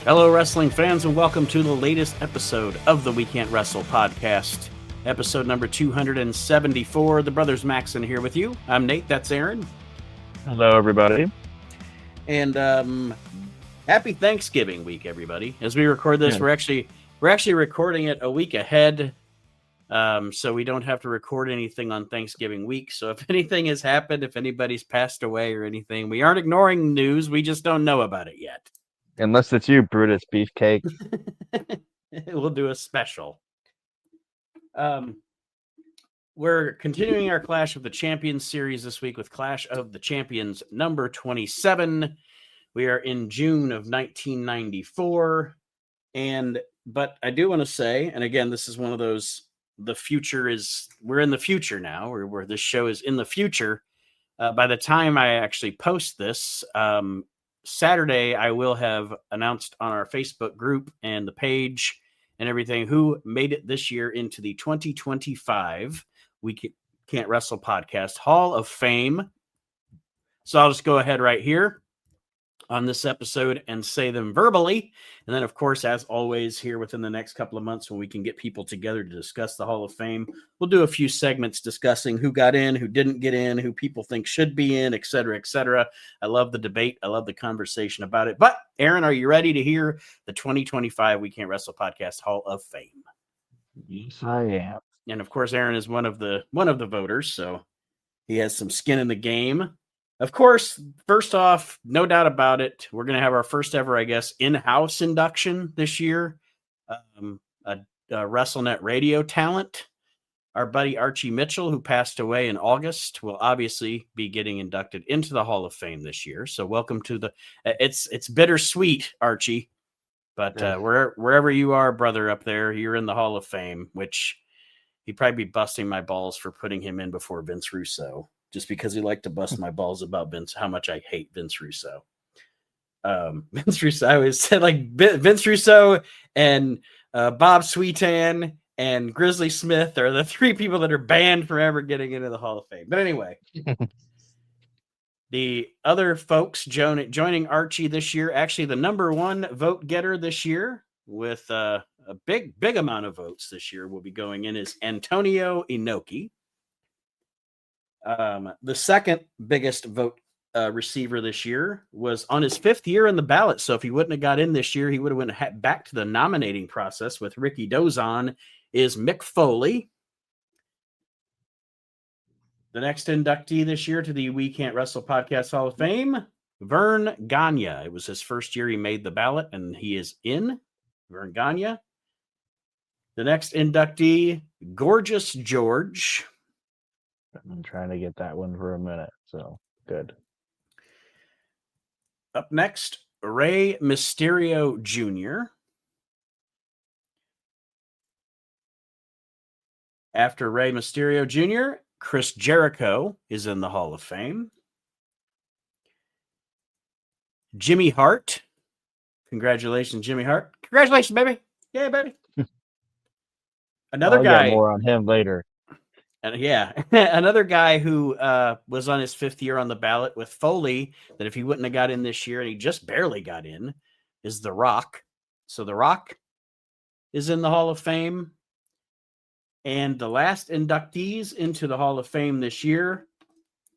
Hello, wrestling fans, and welcome to the latest episode of the We Can't Wrestle podcast. Episode number 274. The Brothers Maxon here with you. I'm Nate. That's Aaron. Hello, everybody. And happy Thanksgiving week, everybody. As we record this, we're actually recording it a week ahead, so we don't have to record anything on Thanksgiving week. So if anything has happened, if anybody's passed away or anything, we aren't ignoring news. We just don't know about it yet. Unless it's you, Brutus Beefcake. We'll do a special. We're continuing our Clash of the Champions series this week with Clash of the Champions number 27. We are in June of 1994. But I do want to say, and again, this is one of those, we're in the future now, where this show is in the future. By the time I actually post this, Saturday, I will have announced on our Facebook group and the page and everything who made it this year into the 2025 We Can't Wrestle Podcast Hall of Fame. So I'll just go ahead right here on this episode and say them verbally. And then, of course, as always, here within the next couple of months when we can get people together to discuss the Hall of Fame, we'll do a few segments discussing who got in, who didn't get in, who people think should be in, et cetera, et cetera. I love the debate. I love the conversation about it. But, Aaron, are you ready to hear the 2025 We Can't Wrestle Podcast Hall of Fame? Yes, I am. And, of course, Aaron is one of the voters, so he has some skin in the game. Of course, first off, no doubt about it, we're going to have our first ever, I guess, in-house induction this year. A WrestleNet radio talent. Our buddy Archie Mitchell, who passed away in August, will obviously be getting inducted into the Hall of Fame this year. So welcome to the... It's bittersweet, Archie. But wherever you are, brother, up there, you're in the Hall of Fame, which he'd probably be busting my balls for putting him in before Vince Russo. Just because he liked to bust my balls about Vince, how much I hate Vince Russo. Vince Russo, I always said like Vince Russo and Bob Sweetan and Grizzly Smith are the three people that are banned from ever getting into the Hall of Fame. But anyway, the other folks joining Archie this year, actually the number one vote getter this year with a big amount of votes this year will be going in is Antonio Inoki. The second biggest vote receiver this year was on his fifth year in the ballot. So if he wouldn't have got in this year, he would have went back to the nominating process with Ricky Dozon, is Mick Foley. The next inductee this year to the We Can't Wrestle Podcast Hall of Fame, Vern Gagne. It was his first year he made the ballot, and he is in. Vern Gagne. The next inductee, Gorgeous George. I've been trying to get that one for a minute, so good. Up next, Rey Mysterio Jr. After Rey Mysterio Jr., Chris Jericho is in the Hall of Fame. Jimmy Hart. Congratulations, Jimmy Hart. Congratulations, baby. Yeah, baby. Another guy. Get more on him later. And yeah, another guy who was on his fifth year on the ballot with Foley, that if he wouldn't have got in this year, and he just barely got in, is The Rock. So The Rock is in the Hall of Fame. And the last inductees into the Hall of Fame this year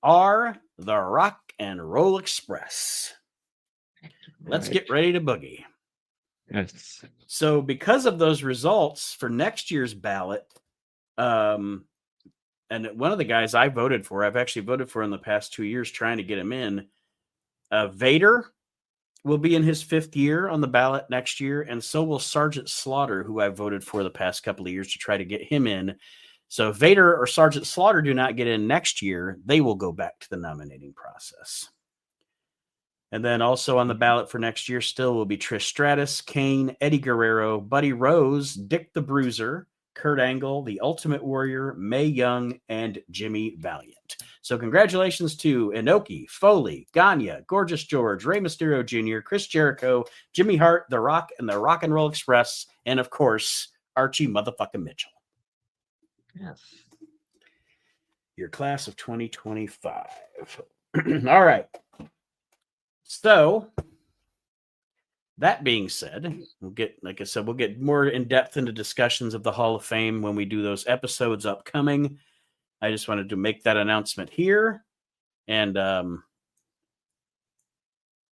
are the Rock and Roll Express. Let's get ready to boogie. Yes. So because of those results for next year's ballot, and one of the guys I voted for, I've actually voted for in the past 2 years trying to get him in. Vader will be in his fifth year on the ballot next year, and so will Sergeant Slaughter, who I voted for the past couple of years to try to get him in. So if Vader or Sergeant Slaughter do not get in next year, they will go back to the nominating process. And then also on the ballot for next year still will be Trish Stratus, Kane, Eddie Guerrero, Buddy Rose, Dick the Bruiser, Kurt Angle, The Ultimate Warrior, Mae Young, and Jimmy Valiant. So congratulations to Inoki, Foley, Gagne, Gorgeous George, Rey Mysterio Jr., Chris Jericho, Jimmy Hart, The Rock, and the Rock and Roll Express, and of course, Archie motherfucking Mitchell. Yes. Your class of 2025. All right. So That being said, we'll get more in depth into discussions of the Hall of Fame when we do those episodes upcoming. I just wanted to make that announcement here. And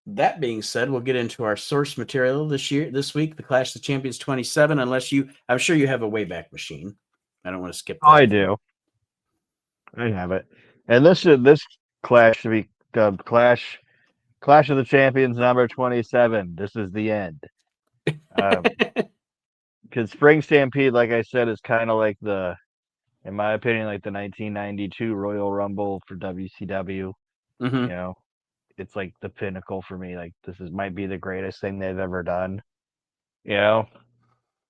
that being said, we'll get into our source material this week, the Clash of the Champions 27, I'm sure you have a Wayback Machine. I don't want to skip that. I do. I have it. And this clash should be dubbed Clash of the Champions number 27. This is the end. Because Spring Stampede, like I said, is kind of like in my opinion, like the 1992 Royal Rumble for WCW. Mm-hmm. You know, it's like the pinnacle for me. Like might be the greatest thing they've ever done. You know.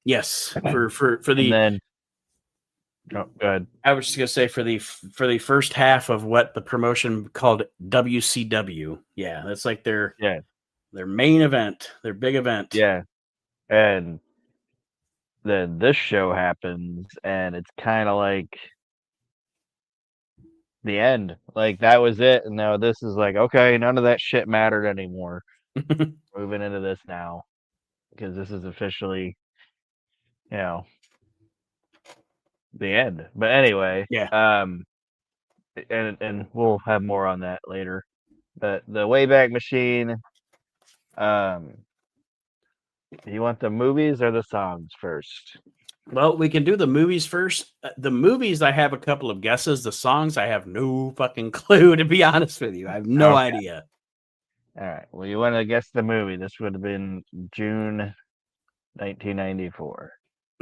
Yes, for the. And then, oh, go ahead. I was just gonna say for the first half of what the promotion called WCW. Yeah, that's like their main event, their big event. Yeah, and then this show happens, and it's kind of like the end. Like that was it, and now this is like, okay, none of that shit mattered anymore. Moving into this now, because this is officially, the end. But anyway, yeah. And we'll have more on that later. But the Wayback Machine, you want the movies or the songs first? Well, we can do the movies first. The movies, I have a couple of guesses. The songs, I have no fucking clue, to be honest with you. I have no idea. All right. Well, you want to guess the movie. This would have been June 1994.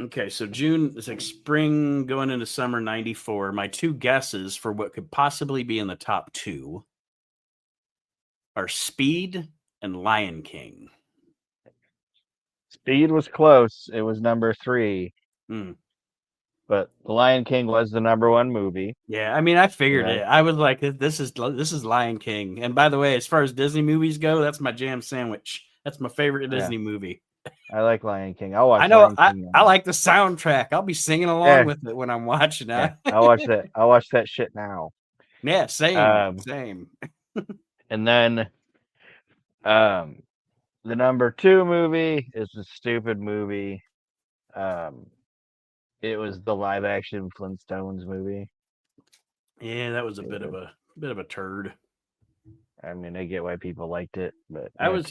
Okay, so June is like spring going into summer 94. My two guesses for what could possibly be in the top two are Speed and Lion King. Speed was close. It was number 3. But The Lion King was the number 1 movie. Yeah, I mean, I figured it. I was like, this is Lion King. And by the way, as far as Disney movies go, that's my jam sandwich. That's my favorite Disney movie. I like Lion King. I'll watch. I like the soundtrack. I'll be singing along with it when I'm watching it. Yeah, I'll watch that. I'll watch that shit now. Yeah, same. And then, the number 2 movie is a stupid movie. It was the live action Flintstones movie. Yeah, that was a bit of a turd. I mean, I get why people liked it, but to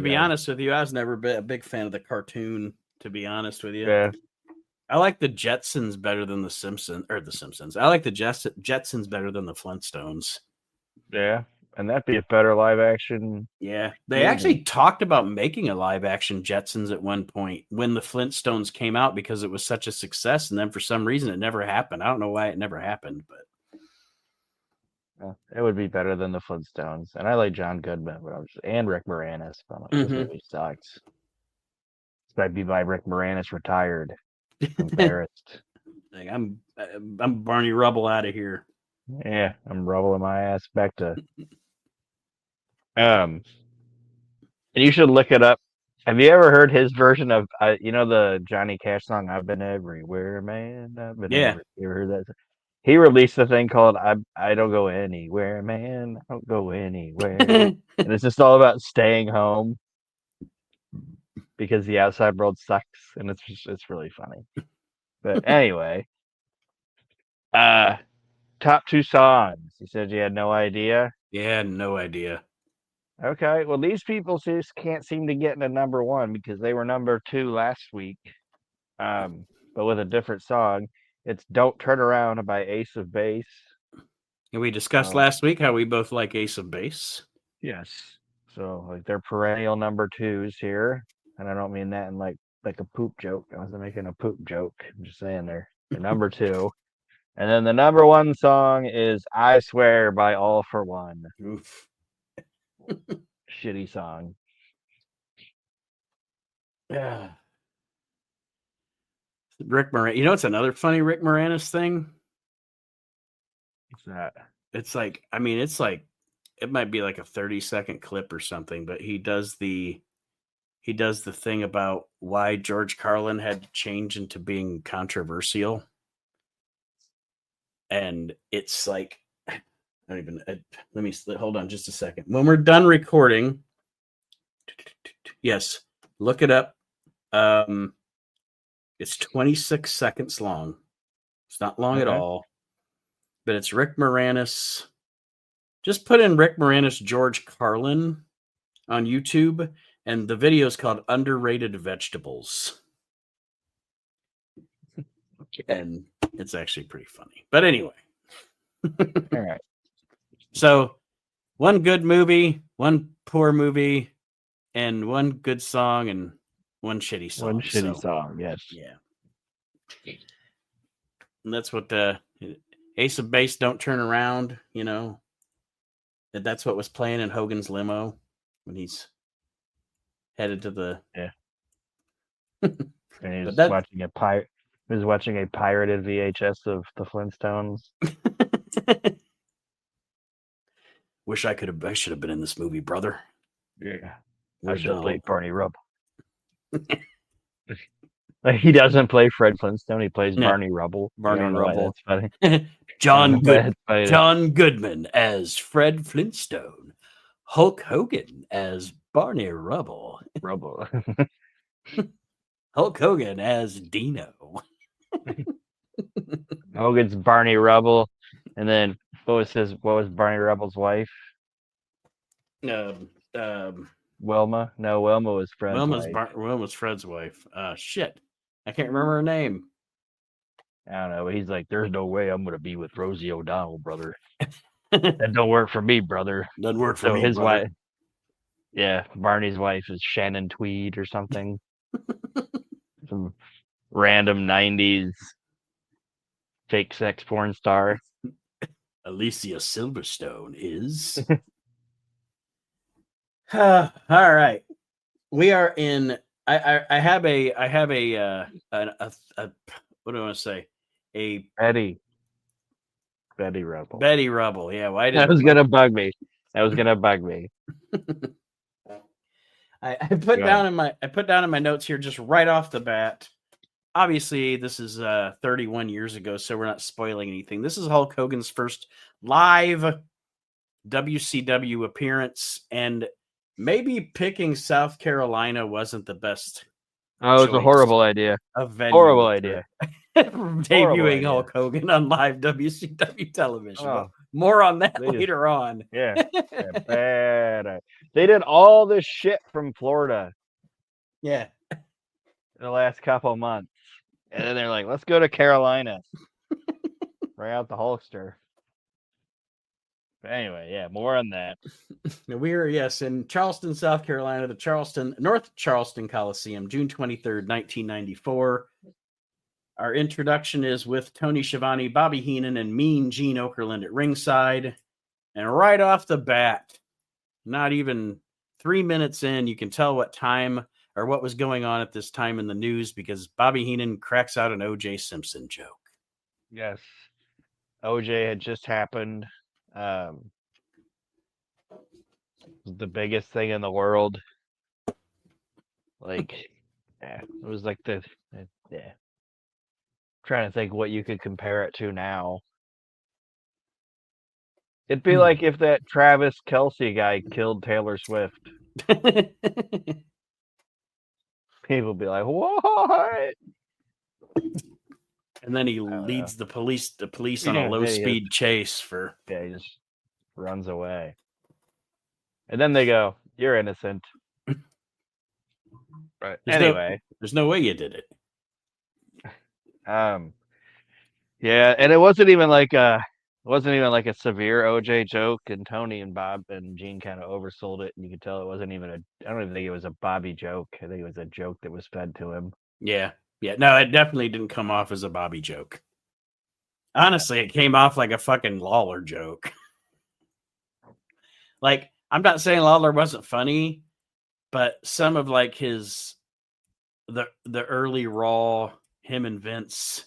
be honest with you, I was never a big fan of the cartoon, to be honest with you. Yeah. I like the Jetsons better than the Simpsons. I like the Jetsons better than the Flintstones. Yeah, and that'd be a better live action. Yeah, they actually talked about making a live action Jetsons at one point when the Flintstones came out because it was such a success, and then for some reason it never happened. I don't know why it never happened, but it would be better than the Flintstones. And I like John Goodman, and Rick Moranis. But this movie sucks. This might be why Rick Moranis retired. Embarrassed. I'm Barney Rubble out of here. Yeah, I'm rubbling my ass back to. And you should look it up. Have you ever heard his version of the Johnny Cash song "I've Been Everywhere, Man"? I've been everywhere. You ever heard that? He released a thing called "I Don't Go Anywhere, Man. I Don't Go Anywhere," and it's just all about staying home because the outside world sucks, and it's really funny. But anyway, top 2 songs. You said you had no idea. Yeah, no idea. Okay, well, these people just can't seem to get into number 1 because they were number 2 last week, but with a different song. It's "Don't Turn Around" by Ace of Base. And we discussed last week how we both like Ace of Base. Yes. So, like, they're perennial number 2s here, and I don't mean that in like a poop joke. I wasn't making a poop joke. I'm just saying they're number 2. And then the number 1 song is "I Swear" by All for One. Oof. Shitty song. Yeah. Rick Moranis. You know, it's another funny Rick Moranis thing. What's that? It's like, it might be like a 30-second clip or something, but he does the thing about why George Carlin had to change into being controversial. And it's like, let me hold on just a second. When we're done recording, Yes, look it up. It's 26 seconds long. It's not long at all, but it's Rick Moranis. Just put in Rick Moranis, George Carlin on YouTube, and the video is called Underrated Vegetables. And it's actually pretty funny. But anyway. All right. So, one good movie, one poor movie, and one good song, and one shitty song. One shitty song, yes. Yeah. And that's what Ace of Base Don't Turn Around, you know. That's what was playing in Hogan's limo when he's headed to the... Yeah. And he was watching a pirated VHS of the Flintstones. Wish I should have been in this movie, brother. Yeah. I should have played Barney Rubble. He doesn't play Fred Flintstone, he plays Barney Rubble. Barney Rubble. That's funny. John Goodman as Fred Flintstone. Hulk Hogan as Barney Rubble. Hulk Hogan as Dino. Hogan's Barney Rubble. And then what was Barney Rubble's wife? Wilma? No, Wilma was Fred's wife. Wilma's Fred's wife. Shit. I can't remember her name. I don't know, but he's like, there's no way I'm gonna be with Rosie O'Donnell, brother. That don't work for me, brother. Doesn't work for me. His wife. Yeah, Barney's wife is Shannon Tweed or something. Some random 90s fake sex porn star. Alicia Silverstone is. All right. We are in. I have a what do I want to say? A Betty Rubble. Betty Rubble. Yeah. Why did that was gonna bug me? I put down in my notes here just right off the bat. Obviously, this is 31 years ago, so we're not spoiling anything. This is Hulk Hogan's first live WCW appearance, and maybe picking South Carolina wasn't the best. Oh, it's a horrible idea. Horrible idea. Debuting Hulk Hogan on live WCW television. Oh. More on that later on. Yeah. Bad. They did all this shit from Florida. Yeah. The last couple of months. And then they're like, let's go to Carolina. Bring out the Hulkster. But anyway, yeah, more on that. We are, in Charleston, South Carolina, the North Charleston Coliseum, June 23rd, 1994. Our introduction is with Tony Schiavone, Bobby Heenan, and Mean Gene Okerlund at ringside. And right off the bat, not even 3 minutes in, you can tell what time or what was going on at this time in the news because Bobby Heenan cracks out an O.J. Simpson joke. Yes. O.J. had just happened. The biggest thing in the world. Like, it was like trying to think what you could compare it to now. It'd be like if that Travis Kelce guy killed Taylor Swift. People be like, what? And then he leads the police on a low-speed chase for... Yeah, he just runs away. And then they go, you're innocent. Right. There's no way you did it. Yeah, and it wasn't even like a severe OJ joke, and Tony and Bob and Gene kind of oversold it, and you could tell it wasn't even I don't even think it was a Bobby joke. I think it was a joke that was fed to him. Yeah. No, it definitely didn't come off as a Bobby joke. Honestly, it came off like a fucking Lawler joke. Like, I'm not saying Lawler wasn't funny, but some of like the early Raw, him and Vince,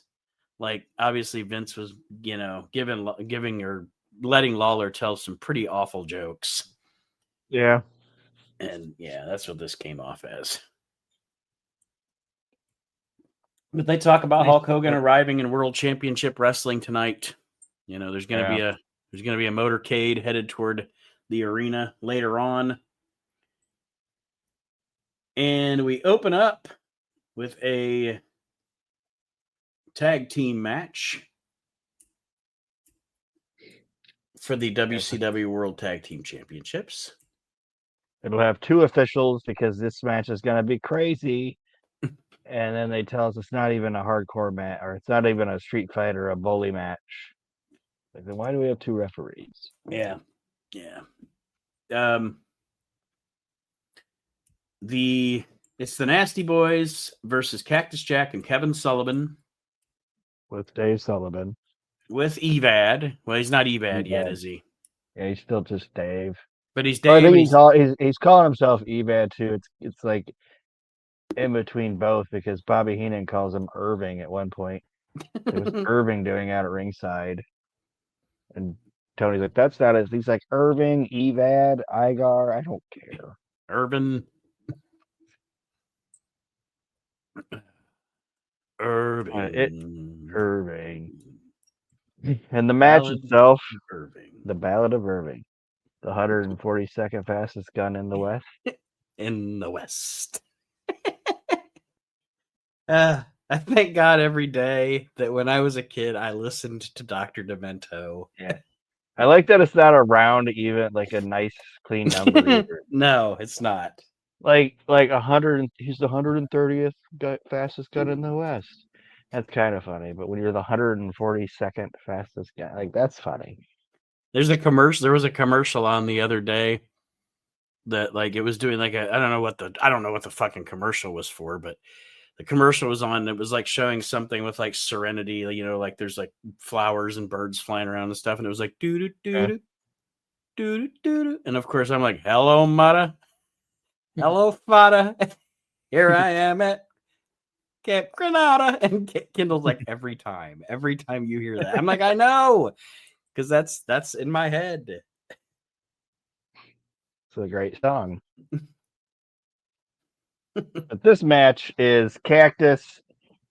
like obviously Vince was, giving or letting Lawler tell some pretty awful jokes. Yeah. And yeah, that's what this came off as. But they talk about Hulk Hogan arriving in World Championship Wrestling tonight. There's going to be a motorcade headed toward the arena later on. And we open up with a tag team match for the WCW World Tag Team Championships. It'll have 2 officials because this match is going to be crazy. And then they tell us it's not even a hardcore match, or it's not even a street fight or a bully match. Like, then why do we have 2 referees? Yeah. It's the Nasty Boys versus Cactus Jack and Kevin Sullivan. With Dave Sullivan. With Evad. Well, he's not Evad yet, is he? Yeah, he's still just Dave. But he's Dave. I think he's calling himself Evad too. It's like in between both because Bobby Heenan calls him Irving at one point. It was Irving doing out at ringside. And Tony's like, that's not it. He's like, Irving, Evad, Igar, I don't care. Irving. Irving. And the match itself, the Ballad of Irving, the 142nd fastest gun in the West. In the West. I thank God every day that when I was a kid, I listened to Dr. Demento. Yeah. I like that it's not a round, even like a nice, clean number either. No, it's not. Like 100, he's the 130th fastest gun in the West. That's kind of funny, but when you're the 142nd fastest guy, like that's funny. There was a commercial on the other day that like it was doing like I don't know what the fucking commercial was for, but the commercial was on. It was like showing something with like serenity, you know, like there's like flowers and birds flying around and stuff, and it was like doo doo doo doo doo doo, and of course I'm like, hello, Mata, hello, Fada, here I am at Camp Granada, and Kendall's like every time you hear that, I'm like, I know, because that's in my head. It's a great song. But this match is Cactus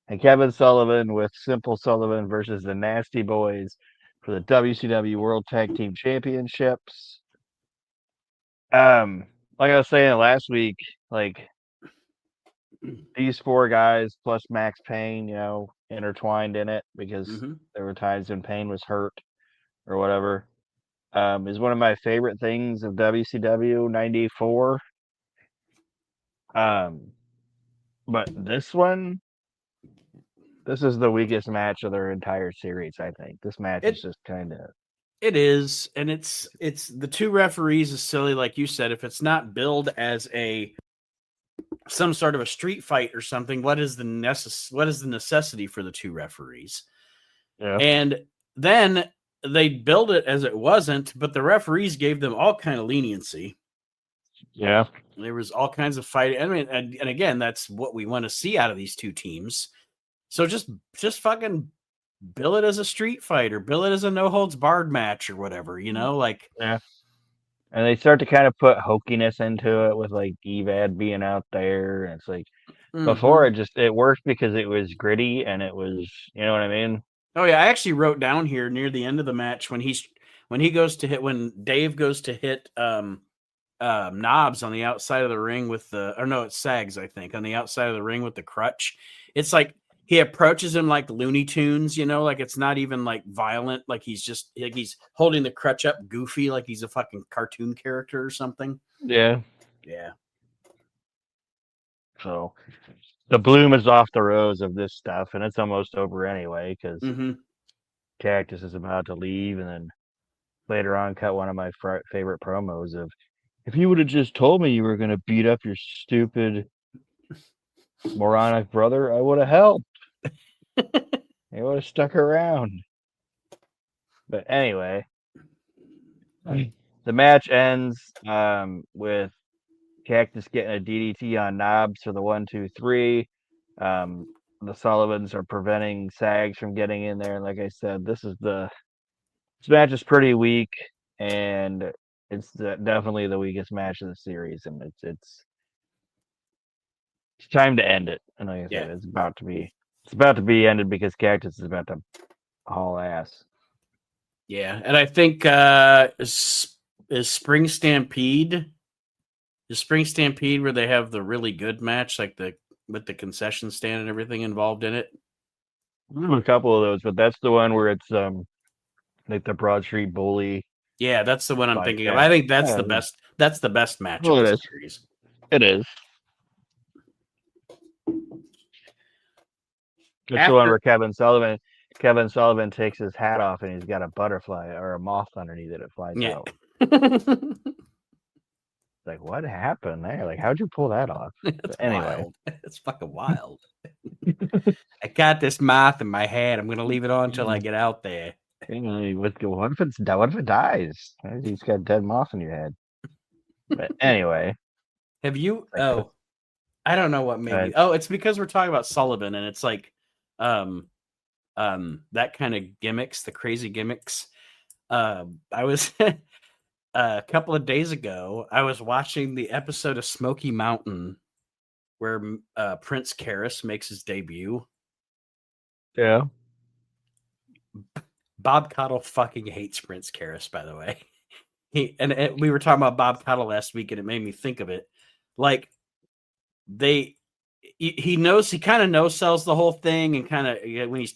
and Kevin Sullivan with Simple Sullivan versus the Nasty Boys for the WCW World Tag Team Championships. Like I was saying last week, like these 4 guys plus Max Payne, you know, intertwined in it because there were times when Payne was hurt or whatever. Is one of my favorite things of WCW 94. But this is the weakest match of their entire series, I think. This match is just kind of... It is, and it's the 2 referees is silly, like you said. If it's not billed as some sort of a street fight or something, what is the necessity for the 2 referees? Yeah. And then they billed it as it wasn't, but the referees gave them all kind of leniency. Yeah. There was all kinds of fighting. I mean, and again, that's what we want to see out of these 2 teams. So just fucking bill it as a street fight or bill it as a no holds barred match or whatever, you know, like. Yeah. And they start to kind of put hokiness into it with like Evad being out there. And it's like before it worked because it was gritty and it was, you know what I mean? Oh yeah. I actually wrote down here near the end of the match when when Dave goes to hit, Knobs on the outside of the ring it's Sags, I think, on the outside of the ring with the crutch. It's like he approaches him like Looney Tunes, you know, like it's not even like violent, like he's just like he's holding the crutch up goofy, like he's a fucking cartoon character or something. Yeah. Yeah. So the bloom is off the rose of this stuff, and it's almost over anyway because Cactus is about to leave, and then later on cut one of my favorite promos of, if you would have just told me you were going to beat up your stupid moronic brother, I would have helped. He would have stuck around. But anyway, the match ends with Cactus getting a DDT on Knobs for the 1, 2, 3. The Sullivans are preventing Sags from getting in there. And like I said, this match is pretty weak, and it's definitely the weakest match of the series, and it's time to end it. And like I said, it's about to be ended because Cactus is about to haul ass. Yeah, and I think is Spring Stampede The Spring Stampede where they have the really good match, like with the concession stand and everything involved in it. A couple of those, but that's the one where it's like the Broad Street Bully. Yeah, that's the one I'm Fight, thinking of. yeah. I think that's Yeah. the best. That's the best match Well, of it the is. series. It is. It's the one After where Kevin Sullivan takes his hat off and he's got a butterfly or a moth underneath it. It flies yeah. out. Like, what happened there? Like, how'd you pull that off? It's Anyway, wild. It's fucking wild. I got this moth in my head. I'm gonna leave it on until I get out there. you know, what if it dies? You just got a dead moth in your head. But anyway, Have you? like, Oh, I don't know what made me. Oh, it's because we're talking about Sullivan, and it's like, that kind of gimmicks, the crazy gimmicks. I was a couple of days ago. I was watching the episode of Smoky Mountain where Prince Karras makes his debut. yeah. Bob Caudle fucking hates Prince Karras, by the way. We were talking about Bob Caudle last week, and it made me think of it. Like he knows, he kind of no sells the whole thing, and kind of when he's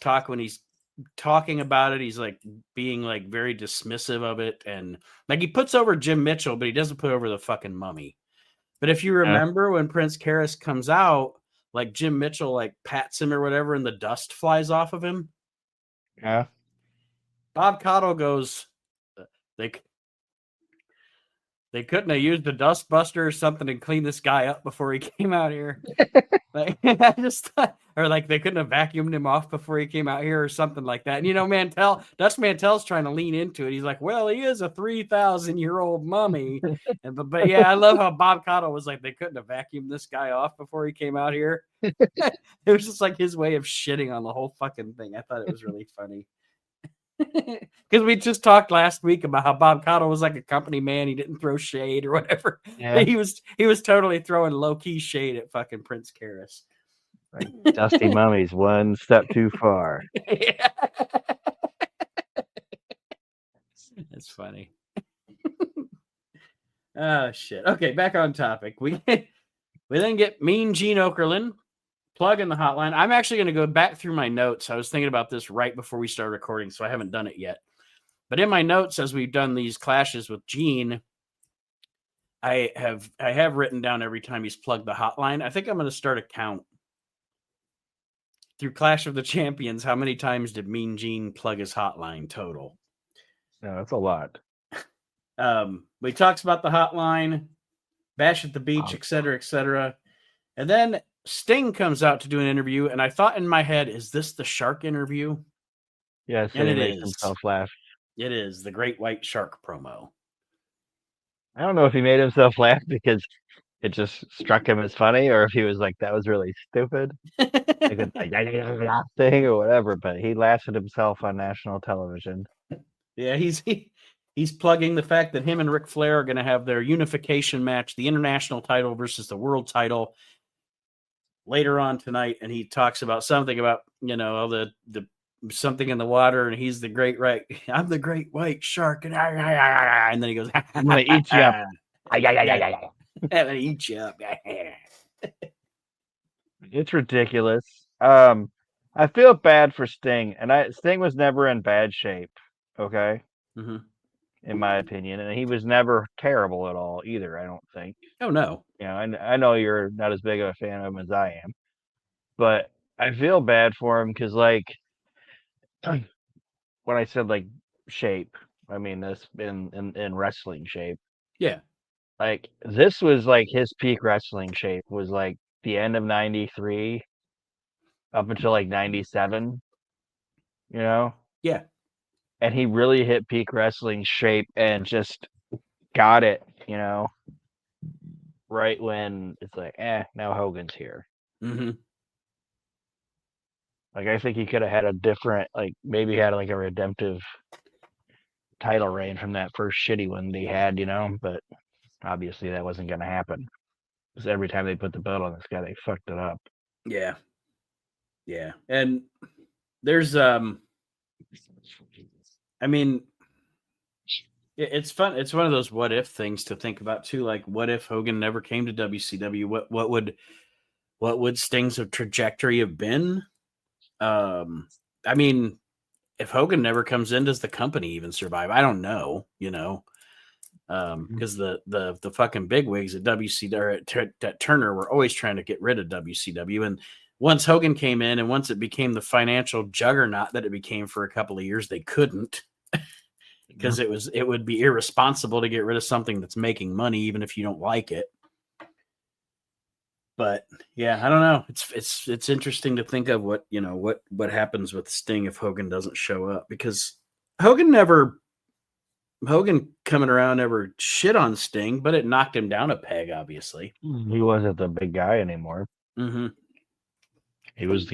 talking about it, he's like being like very dismissive of it, and like he puts over Jim Mitchell, but he doesn't put over the fucking Mummy. But if you remember when Prince Karras comes out, like Jim Mitchell like pats him or whatever, and the dust flies off of him. Yeah. Bob Caudle goes, they couldn't have used a dust buster or something to clean this guy up before he came out here. Like, I just thought, or like they couldn't have vacuumed him off before he came out here or something like that. And you know, Dust Mantel's trying to lean into it. He's like, well, he is a 3,000-year-old mummy. But yeah, I love how Bob Caudle was like, they couldn't have vacuumed this guy off before he came out here. It was just like his way of shitting on the whole fucking thing. I thought it was really funny. Because we just talked last week about how Bob Caudle was like a company man. He didn't throw shade or whatever. Yeah. He was totally throwing low key shade at fucking Prince Karras. Like Dusty Mummy's one step too far. Yeah. That's funny. Oh shit. Okay, back on topic. We then get Mean Gene Okerlund plugging the hotline. I'm actually going to go back through my notes. I was thinking about this right before we started recording, so I haven't done it yet. But in my notes, as we've done these clashes with Gene, I have written down every time he's plugged the hotline. I think I'm going to start a count through Clash of the Champions. How many times did Mean Gene plug his hotline total? No, that's a lot. He talks about the hotline, Bash at the Beach, etc., etc. And then Sting comes out to do an interview, and I thought in my head, is this the shark interview? Yeah, so he makes himself laugh. It is the Great White Shark promo. I don't know if he made himself laugh because it just struck him as funny, or if he was like, that was really stupid. Like a thing or whatever, but he laughs at himself on national television. Yeah, he's plugging the fact that him and Ric Flair are going to have their unification match, the international title versus the world title, later on tonight. And he talks about something about, you know, all the something in the water, and he's the great I'm the Great White Shark, and then he goes, I'm gonna eat you up. I'm gonna eat you up. It's ridiculous. I feel bad for Sting, and Sting was never in bad shape. Okay, in my opinion, and he was never terrible at all either. I don't think. Oh no. You know, I know you're not as big of a fan of him as I am, but I feel bad for him because, like, when I said like shape, I mean this in wrestling shape. Yeah. Like this was like his peak wrestling shape was like the end of '93 up until like '97. You know? Yeah. And he really hit peak wrestling shape and just got it, you know, right when it's like, now Hogan's here. Mm-hmm. Like I think he could have had a different, like maybe had like a redemptive title reign from that first shitty one they had, you know, but obviously that wasn't going to happen because every time they put the belt on this guy, they fucked it up. Yeah. Yeah. And there's, I mean, It's fun. It's one of those what if things to think about too. Like, what if Hogan never came to WCW? What would Sting's trajectory have been? I mean, if Hogan never comes in, does the company even survive? I don't know. Because the fucking bigwigs at WCW or at Turner were always trying to get rid of WCW, and once Hogan came in, and once it became the financial juggernaut that it became for a couple of years, they couldn't because it would be irresponsible to get rid of something that's making money, even if you don't like it. But yeah, I don't know. It's interesting to think of what happens with Sting if Hogan doesn't show up, because Hogan never Hogan coming around never shit on Sting, but it knocked him down a peg, obviously. He wasn't the big guy anymore. Mm-hmm. He was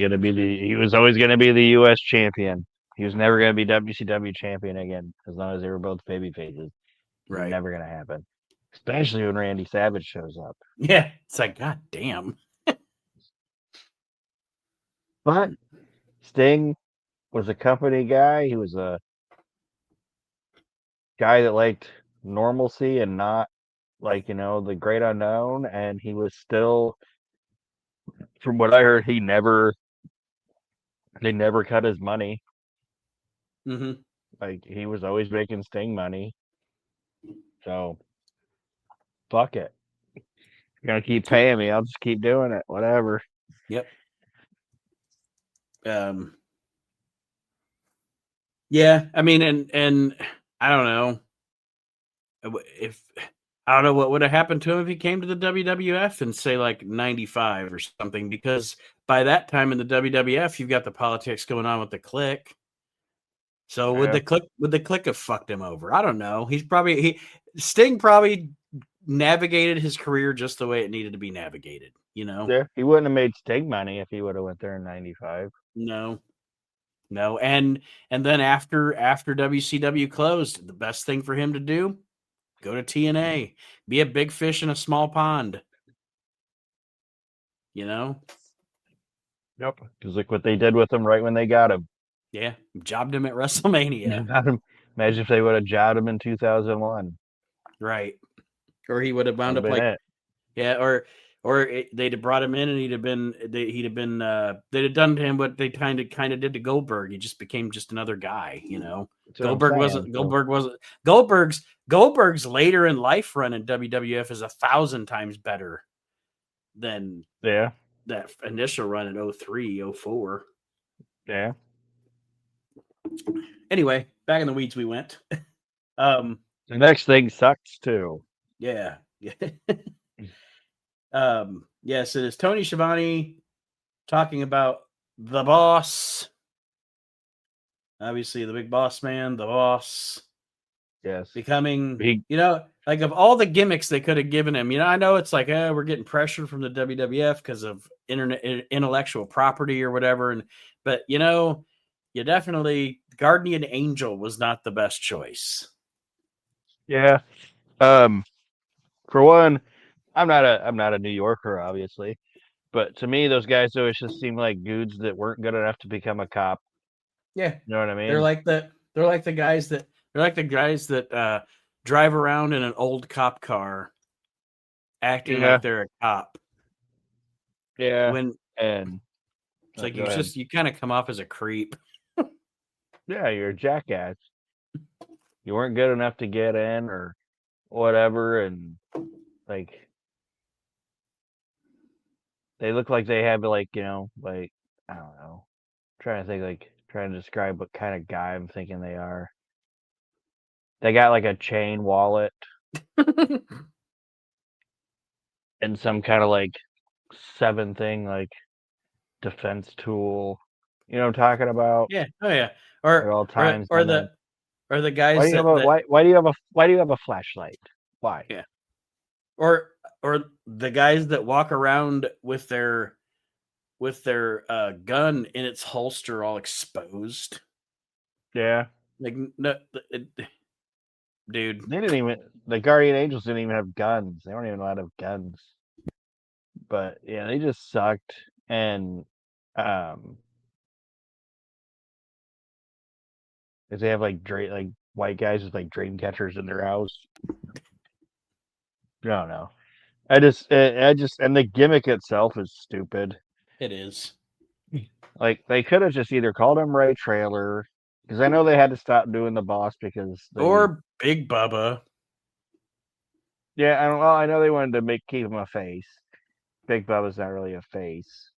always gonna be the US champion. He was never gonna be WCW champion again, as long as they were both baby faces. Right. Never gonna happen. Especially when Randy Savage shows up. Yeah. It's like, God damn. But Sting was a company guy. He was a guy that liked normalcy and not like, the great unknown. And he was still, from what I heard, they never cut his money. Mm-hmm. Like, he was always making Sting money. So, fuck it. You're gonna keep paying me. I'll just keep doing it. Whatever. Yep. Yeah. I mean, and I don't know if I don't know what would have happened to him if he came to the WWF in say like 95 or something, because by that time in the WWF you've got the politics going on with the Click. So would Yeah. the Click have fucked him over? I don't know. Sting probably navigated his career just the way it needed to be navigated. Yeah. He wouldn't have made Sting money if he would have went there in '95. No, and then after WCW closed, the best thing for him to do, go to TNA, be a big fish in a small pond. Yep. Because look what they did with him right when they got him. Yeah, jobbed him at WrestleMania. Imagine if they would have jobbed him in 2001. Right. Or he would have That wound would up have been like, it. yeah, they'd have brought him in and they'd have done to him what they kind of did to Goldberg. He just became just another guy. That's what I'm saying. Goldberg's later in life run in WWF is 1,000 times better than Yeah. that initial run in 03, 04. Yeah. Anyway, back in the weeds we went. The next thing sucks too. Yeah. Yes, it is Tony Schiavone talking about the boss. Obviously, the big boss man, the boss. Yes. Becoming, like of all the gimmicks they could have given him, I know it's like, we're getting pressure from the WWF because of intellectual property or whatever. But you definitely, Guardian Angel was not the best choice. Yeah. For one, I'm not a New Yorker, obviously, but to me, those guys always just seem like dudes that weren't good enough to become a cop. Yeah, You know what I mean? they're like the guys that drive around in an old cop car, acting like they're a cop. Yeah. When And it's like go ahead. you kind of come off as a creep. Yeah, you're a jackass. You weren't good enough to get in or whatever, and like they look like they have like like I don't know. Trying to think, like trying to describe what kind of guy I'm thinking they are. They got like a chain wallet and some kind of like 7 thing like defense tool. You know what I'm talking about? Yeah. Oh yeah. At all times. Or And then the guys that why do you have a flashlight? Why? yeah. Or the guys that walk around with their gun in its holster all exposed. Yeah. Like no, dude. The Guardian Angels didn't even have guns. They weren't even allowed to have guns. But yeah, they just sucked. And if they have like white guys with like dream catchers in their house. I don't know. I just, and the gimmick itself is stupid. It is. Like they could have just either called him Ray Trailer, because I know they had to stop doing the boss because Or Big Bubba. Yeah, I know they wanted to keep him a face. Big Bubba's not really a face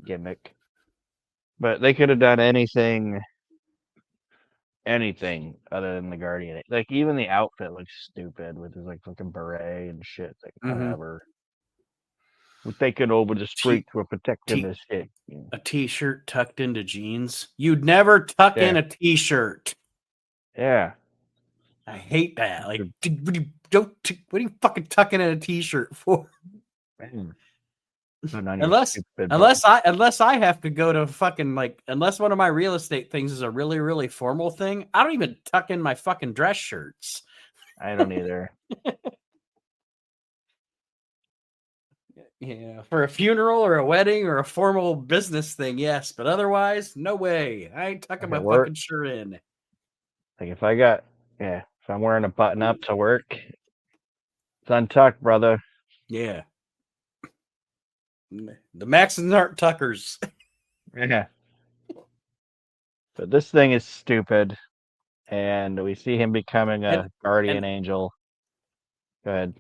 gimmick, but they could have done anything other than the Guardian. Like even the outfit looks stupid with his like fucking beret and shit. Like whatever. They could over the streets were protecting this shit. A t-shirt tucked into jeans. You'd never tuck in a t-shirt. Yeah. I hate that. Like, what are you fucking tucking in a t-shirt for? Unless I have to go to fucking like, unless one of my real estate things is a really, really formal thing, I don't even tuck in my fucking dress shirts. I don't either. Yeah, for a funeral or a wedding or a formal business thing, yes, but otherwise, no way. I ain't tucking my fucking shirt in. Like if I'm wearing a button up to work, it's untucked, brother. Yeah. The Maxons aren't tuckers. Yeah. But this thing is stupid, and we see him becoming a guardian angel. Go ahead.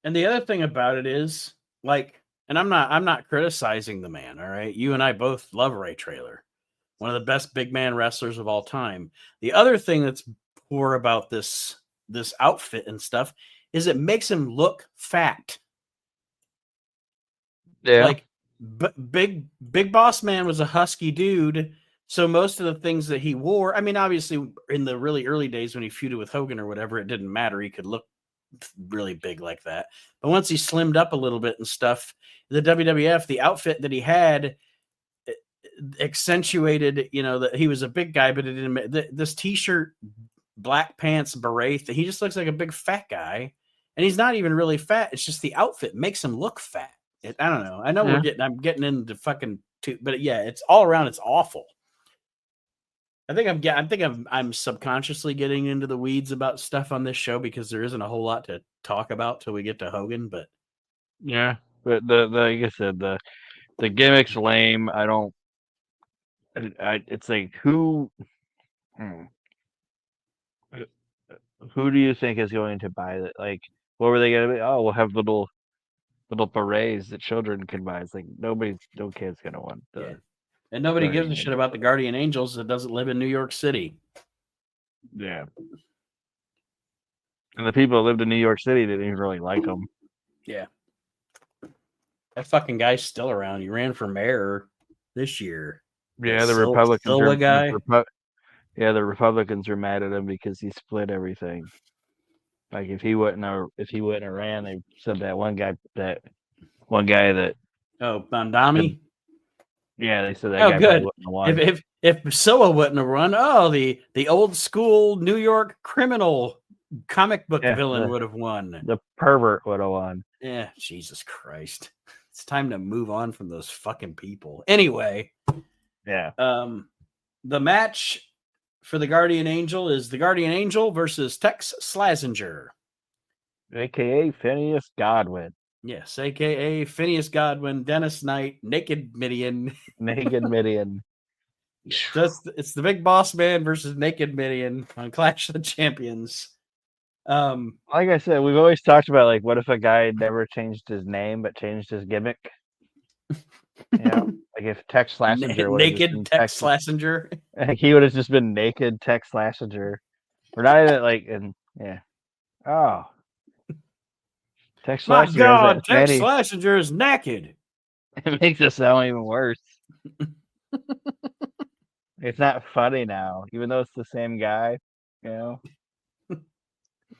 And the other thing about it is, like, and I'm not criticizing the man, all right? You and I both love Ray Trailer. One of the best big man wrestlers of all time. The other thing that's poor about this outfit and stuff is it makes him look fat. Yeah. Like Big Boss Man was a husky dude, so most of the things that he wore, I mean, obviously in the really early days when he feuded with Hogan or whatever, it didn't matter. He could look really big like that. But once he slimmed up a little bit and stuff, the WWF, the outfit that he had accentuated, that he was a big guy, but it didn't. This t-shirt, black pants, beret, he just looks like a big fat guy, and he's not even really fat. It's just the outfit makes him look fat. I don't know. I know I'm getting into fucking but yeah, it's all around. It's awful. I think I'm subconsciously getting into the weeds about stuff on this show because there isn't a whole lot to talk about till we get to Hogan. But yeah, but the like I said, the gimmick's lame. It's like who do you think is going to buy that? Like, what were they gonna be? Oh, we'll have little berets that children can buy. It's like no kid's gonna want the. Yeah. And nobody gives a shit about the Guardian Angels that doesn't live in New York City. Yeah. And the people that lived in New York City didn't even really like them. Yeah. That fucking guy's still around. He ran for mayor this year. Yeah, the Republicans the Republicans are mad at him because he split everything. Like if he wouldn't have ran, they said that one guy that. Oh, Bandami. Yeah, they said that guy good. Wouldn't have won. If Silla wouldn't have run, the old school New York criminal comic book villain would have won. The pervert would have won. Yeah, Jesus Christ. It's time to move on from those fucking people. Anyway. Yeah. The match for the Guardian Angel is the Guardian Angel versus Tex Slazenger. AKA Phineas Godwin. Yes, AKA Phineas Godwin, Dennis Knight, Naked Midian. Naked Midian. It's the Big Boss Man versus Naked Midian on Clash of the Champions. Like I said, we've always talked about like what if a guy never changed his name but changed his gimmick? Like if Tex Slazenger naked Tex Slazenger, he would have just been naked Tex Slazenger. We're not even like Tex my Slazenger. God, Tex Slazenger is naked. It makes it sound even worse. It's not funny now, even though it's the same guy,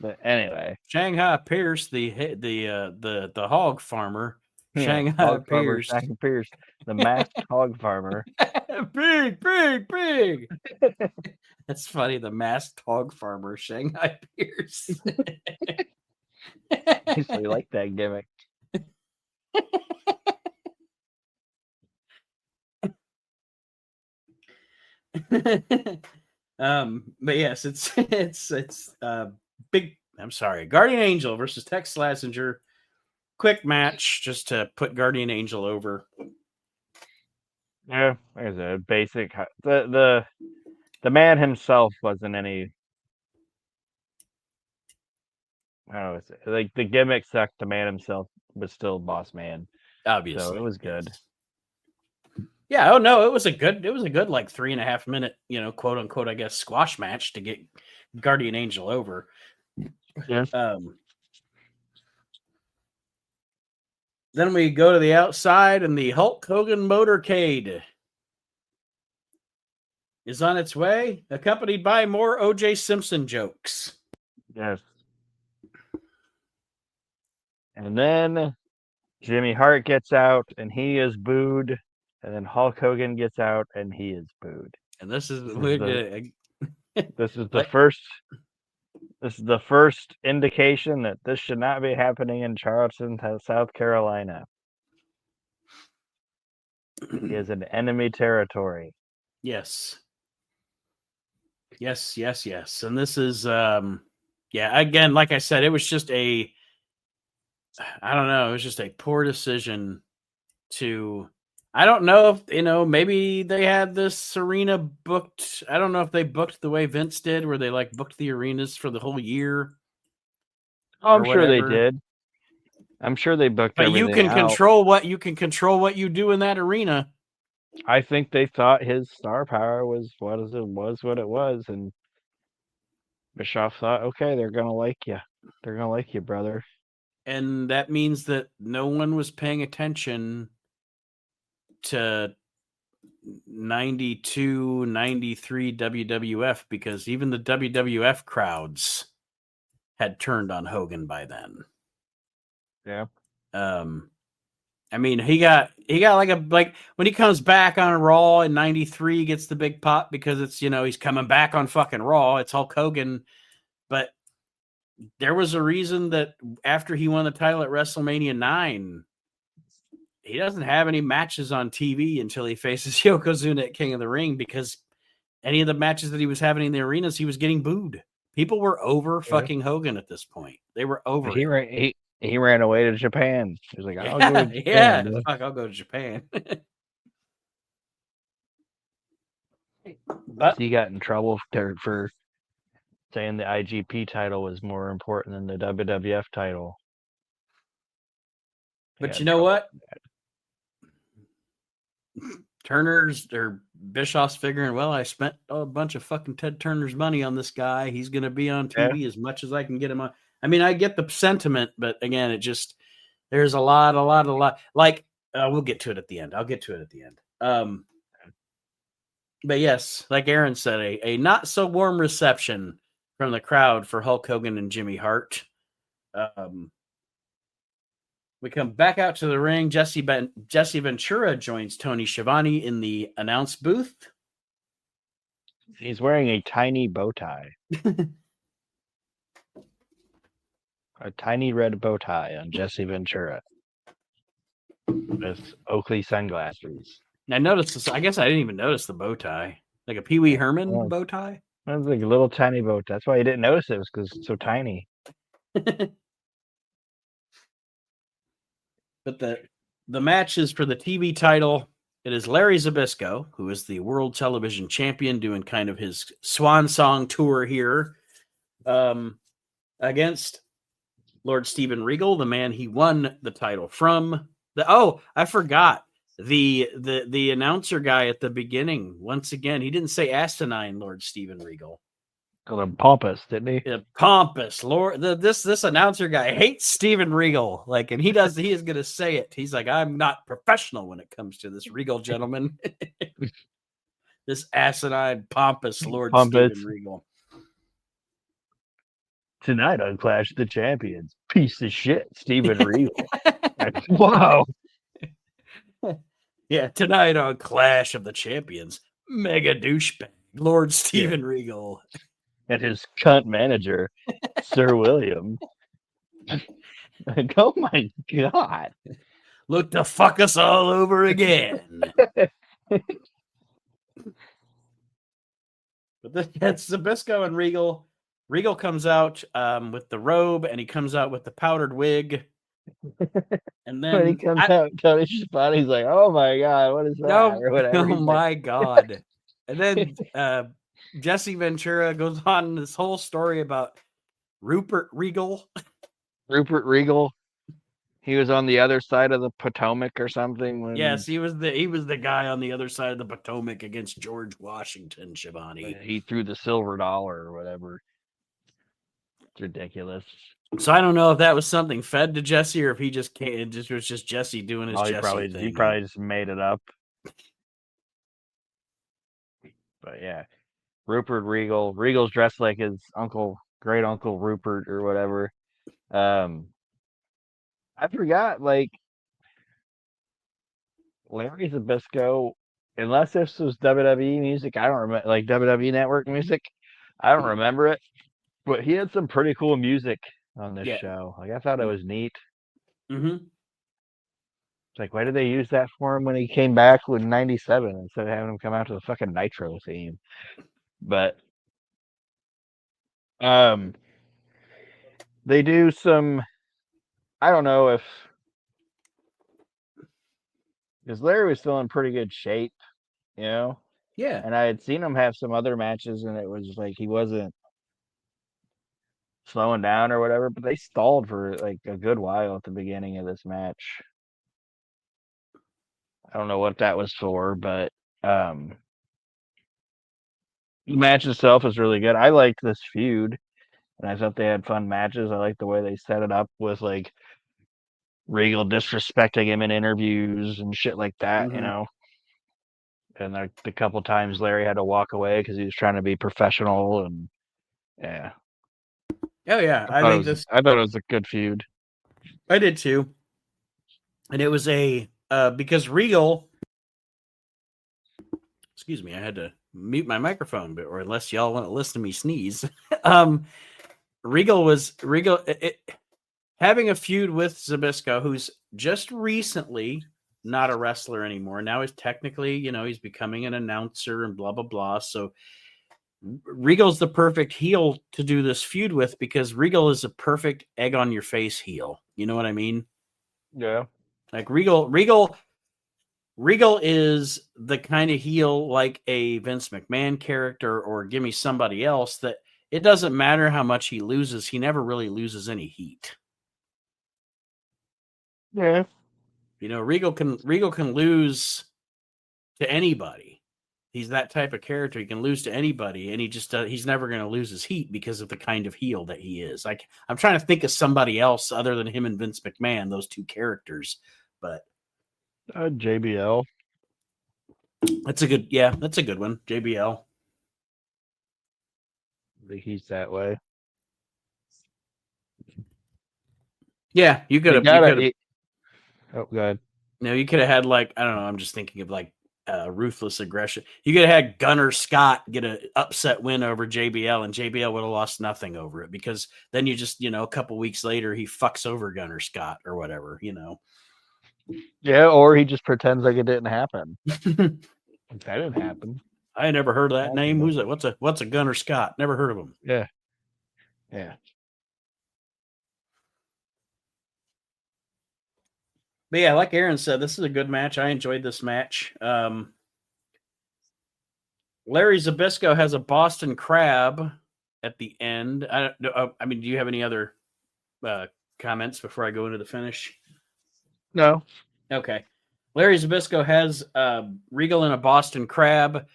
But anyway, Shanghai Pierce, the hog farmer. Shanghai Pierce, the masked hog farmer. Big. That's funny. The masked hog farmer, Shanghai Pierce. I actually like that gimmick. But yes, it's big. I'm sorry, Guardian Angel versus Tex Slazenger. Quick match just to put Guardian Angel over. Yeah, there's a basic. The man himself wasn't any. How is it? Like the gimmick sucked. The man himself was still boss man. Obviously, So it was good. Yes. Yeah. Oh no, it was a good like 3.5 minute, quote unquote, I guess, squash match to get Guardian Angel over. Yes. Then we go to the outside, and the Hulk Hogan motorcade is on its way, accompanied by more O.J. Simpson jokes. Yes. And then Jimmy Hart gets out, and he is booed. And then Hulk Hogan gets out, and he is booed. And this is this is the first. This is the first indication that this should not be happening in Charleston, South Carolina. He is in enemy territory. Yes. And this is again, like I said, it was just it was just a poor decision to, I don't know if, maybe they had this arena booked. I don't know if they booked the way Vince did, where they like booked the arenas for the whole year. Oh, I'm sure they did. I'm sure they booked but everything you can out. control what you do in that arena. I think they thought his star power was what it was, and Bischoff thought, okay, they're gonna like you. They're gonna like you, brother. And that means that no one was paying attention to 92, 93 WWF, because even the WWF crowds had turned on Hogan by then. Yeah. I mean, he got like when he comes back on Raw in 93, gets the big pop because it's, he's coming back on fucking Raw. It's Hulk Hogan. But there was a reason that after he won the title at WrestleMania 9, he doesn't have any matches on TV until he faces Yokozuna at King of the Ring, because any of the matches that he was having in the arenas, he was getting booed. People were over fucking Hogan at this point. They were over He ran away to Japan. He was like, I'll go to Japan. Fuck, I'll go to Japan. But he got in trouble for saying the IGP title was more important than the WWF title. But you know what? Turner's or Bischoff's figuring, well, I spent a bunch of fucking Ted Turner's money on this guy. He's going to be on TV as much as I can get him on. I mean, I get the sentiment, but again, it just, there's a lot. Like, we'll get to it at the end. I'll get to it at the end. But yes, like Aaron said, a not so warm reception from the crowd for Hulk Hogan and Jimmy Hart. We come back out to the ring. Jesse Ventura joins Tony Schiavone in the announce booth. He's wearing a tiny bow tie. A tiny red bow tie on Jesse Ventura with Oakley sunglasses. I noticed this. I guess I didn't even notice the bow tie. Like a Pee Wee Herman bow tie? That's like a little tiny bow tie. That's why you didn't notice it, was because it's so tiny. But the match is for the TV title. It is Larry Zbyszko, who is the world television champion, doing kind of his swan song tour here, against Lord Steven Regal, the man he won the title from. I forgot. The announcer guy at the beginning, once again, he didn't say asinine Lord Steven Regal. Called him pompous, didn't he? Yeah, pompous Lord. This announcer guy hates Steven Regal, and he is going to say it. He's like, I'm not professional when it comes to this Regal gentleman. This asinine, pompous Lord Steven Regal. Tonight on Clash of the Champions, piece of shit, Steven Regal. Wow. Yeah, tonight on Clash of the Champions, mega douchebag Lord Steven Regal. And his cunt manager, Sir William. Oh my God. Look to fuck us all over again. But it's Zbyszko and Regal. Regal comes out with the robe, and he comes out with the powdered wig. And When he then comes out, Tony Schiavone's like, "Oh my god, what is that?" Or whatever. oh my god! And then Jesse Ventura goes on this whole story about Rupert Regal. Rupert Regal. He was on the other side of the Potomac or something. When Yes, he was the guy on the other side of the Potomac against George Washington. Schiavone. he threw the silver dollar or whatever. It's ridiculous. So I don't know if that was something fed to Jesse or if he just came. It was just Jesse doing his Jesse thing. He probably just made it up. But yeah, Rupert Regal. Regal's dressed like his great uncle Rupert or whatever. I forgot, like, Larry Zbyszko, unless this was WWE music, I don't remember, like WWE Network music. I don't remember it, but he had some pretty cool music on this show. Like, I thought it was neat. Mm-hmm. It's like, why did they use that for him when he came back with '97 instead of having him come out to the fucking Nitro theme? But they do some. I don't know if because Larry was still in pretty good shape, you know. Yeah. And I had seen him have some other matches, and it was like he wasn't slowing down or whatever. But they stalled for like a good while at the beginning of this match. I don't know what that was for, but the match itself was really good. I liked this feud, and I thought they had fun matches. I liked the way they set it up with like Regal disrespecting him in interviews and shit like that, you know. And like the couple times Larry had to walk away because he was trying to be professional, and yeah. Oh yeah, I thought it was a good feud. I did too, and it was a because Regal. Excuse me, I had to mute my microphone, but or unless y'all want to listen to me sneeze. Regal having a feud with Zbyszko, who's just recently not a wrestler anymore. Now he's technically, he's becoming an announcer and blah, blah, blah. So Regal's the perfect heel to do this feud with because Regal is a perfect egg on your face heel. You know what I mean? Yeah. Like Regal is the kind of heel like a Vince McMahon character or give me somebody else that it doesn't matter how much he loses. He never really loses any heat. Yeah. Regal can lose to anybody. He's that type of character. He can lose to anybody, and he's never going to lose his heat because of the kind of heel that he is. Like I'm trying to think of somebody else other than him and Vince McMahon, those two characters. But JBL. That's a good one. JBL. I think he's that way. Yeah, you could have. Oh, go ahead. No, you could have had like I don't know. I'm just thinking of like ruthless aggression. You could have had Gunner Scott get an upset win over JBL, and JBL would have lost nothing over it because then you just a couple weeks later he fucks over Gunner Scott or whatever. Yeah, or he just pretends like it didn't happen. That didn't happen. I never heard of that name. Who's it? What's a Gunner Scott? Never heard of him. Yeah. But yeah, like Aaron said, this is a good match. I enjoyed this match. Larry Zbyszko has a Boston Crab at the end. I mean, do you have any other comments before I go into the finish? No. Okay. Larry Zbyszko has Regal in a Boston Crab.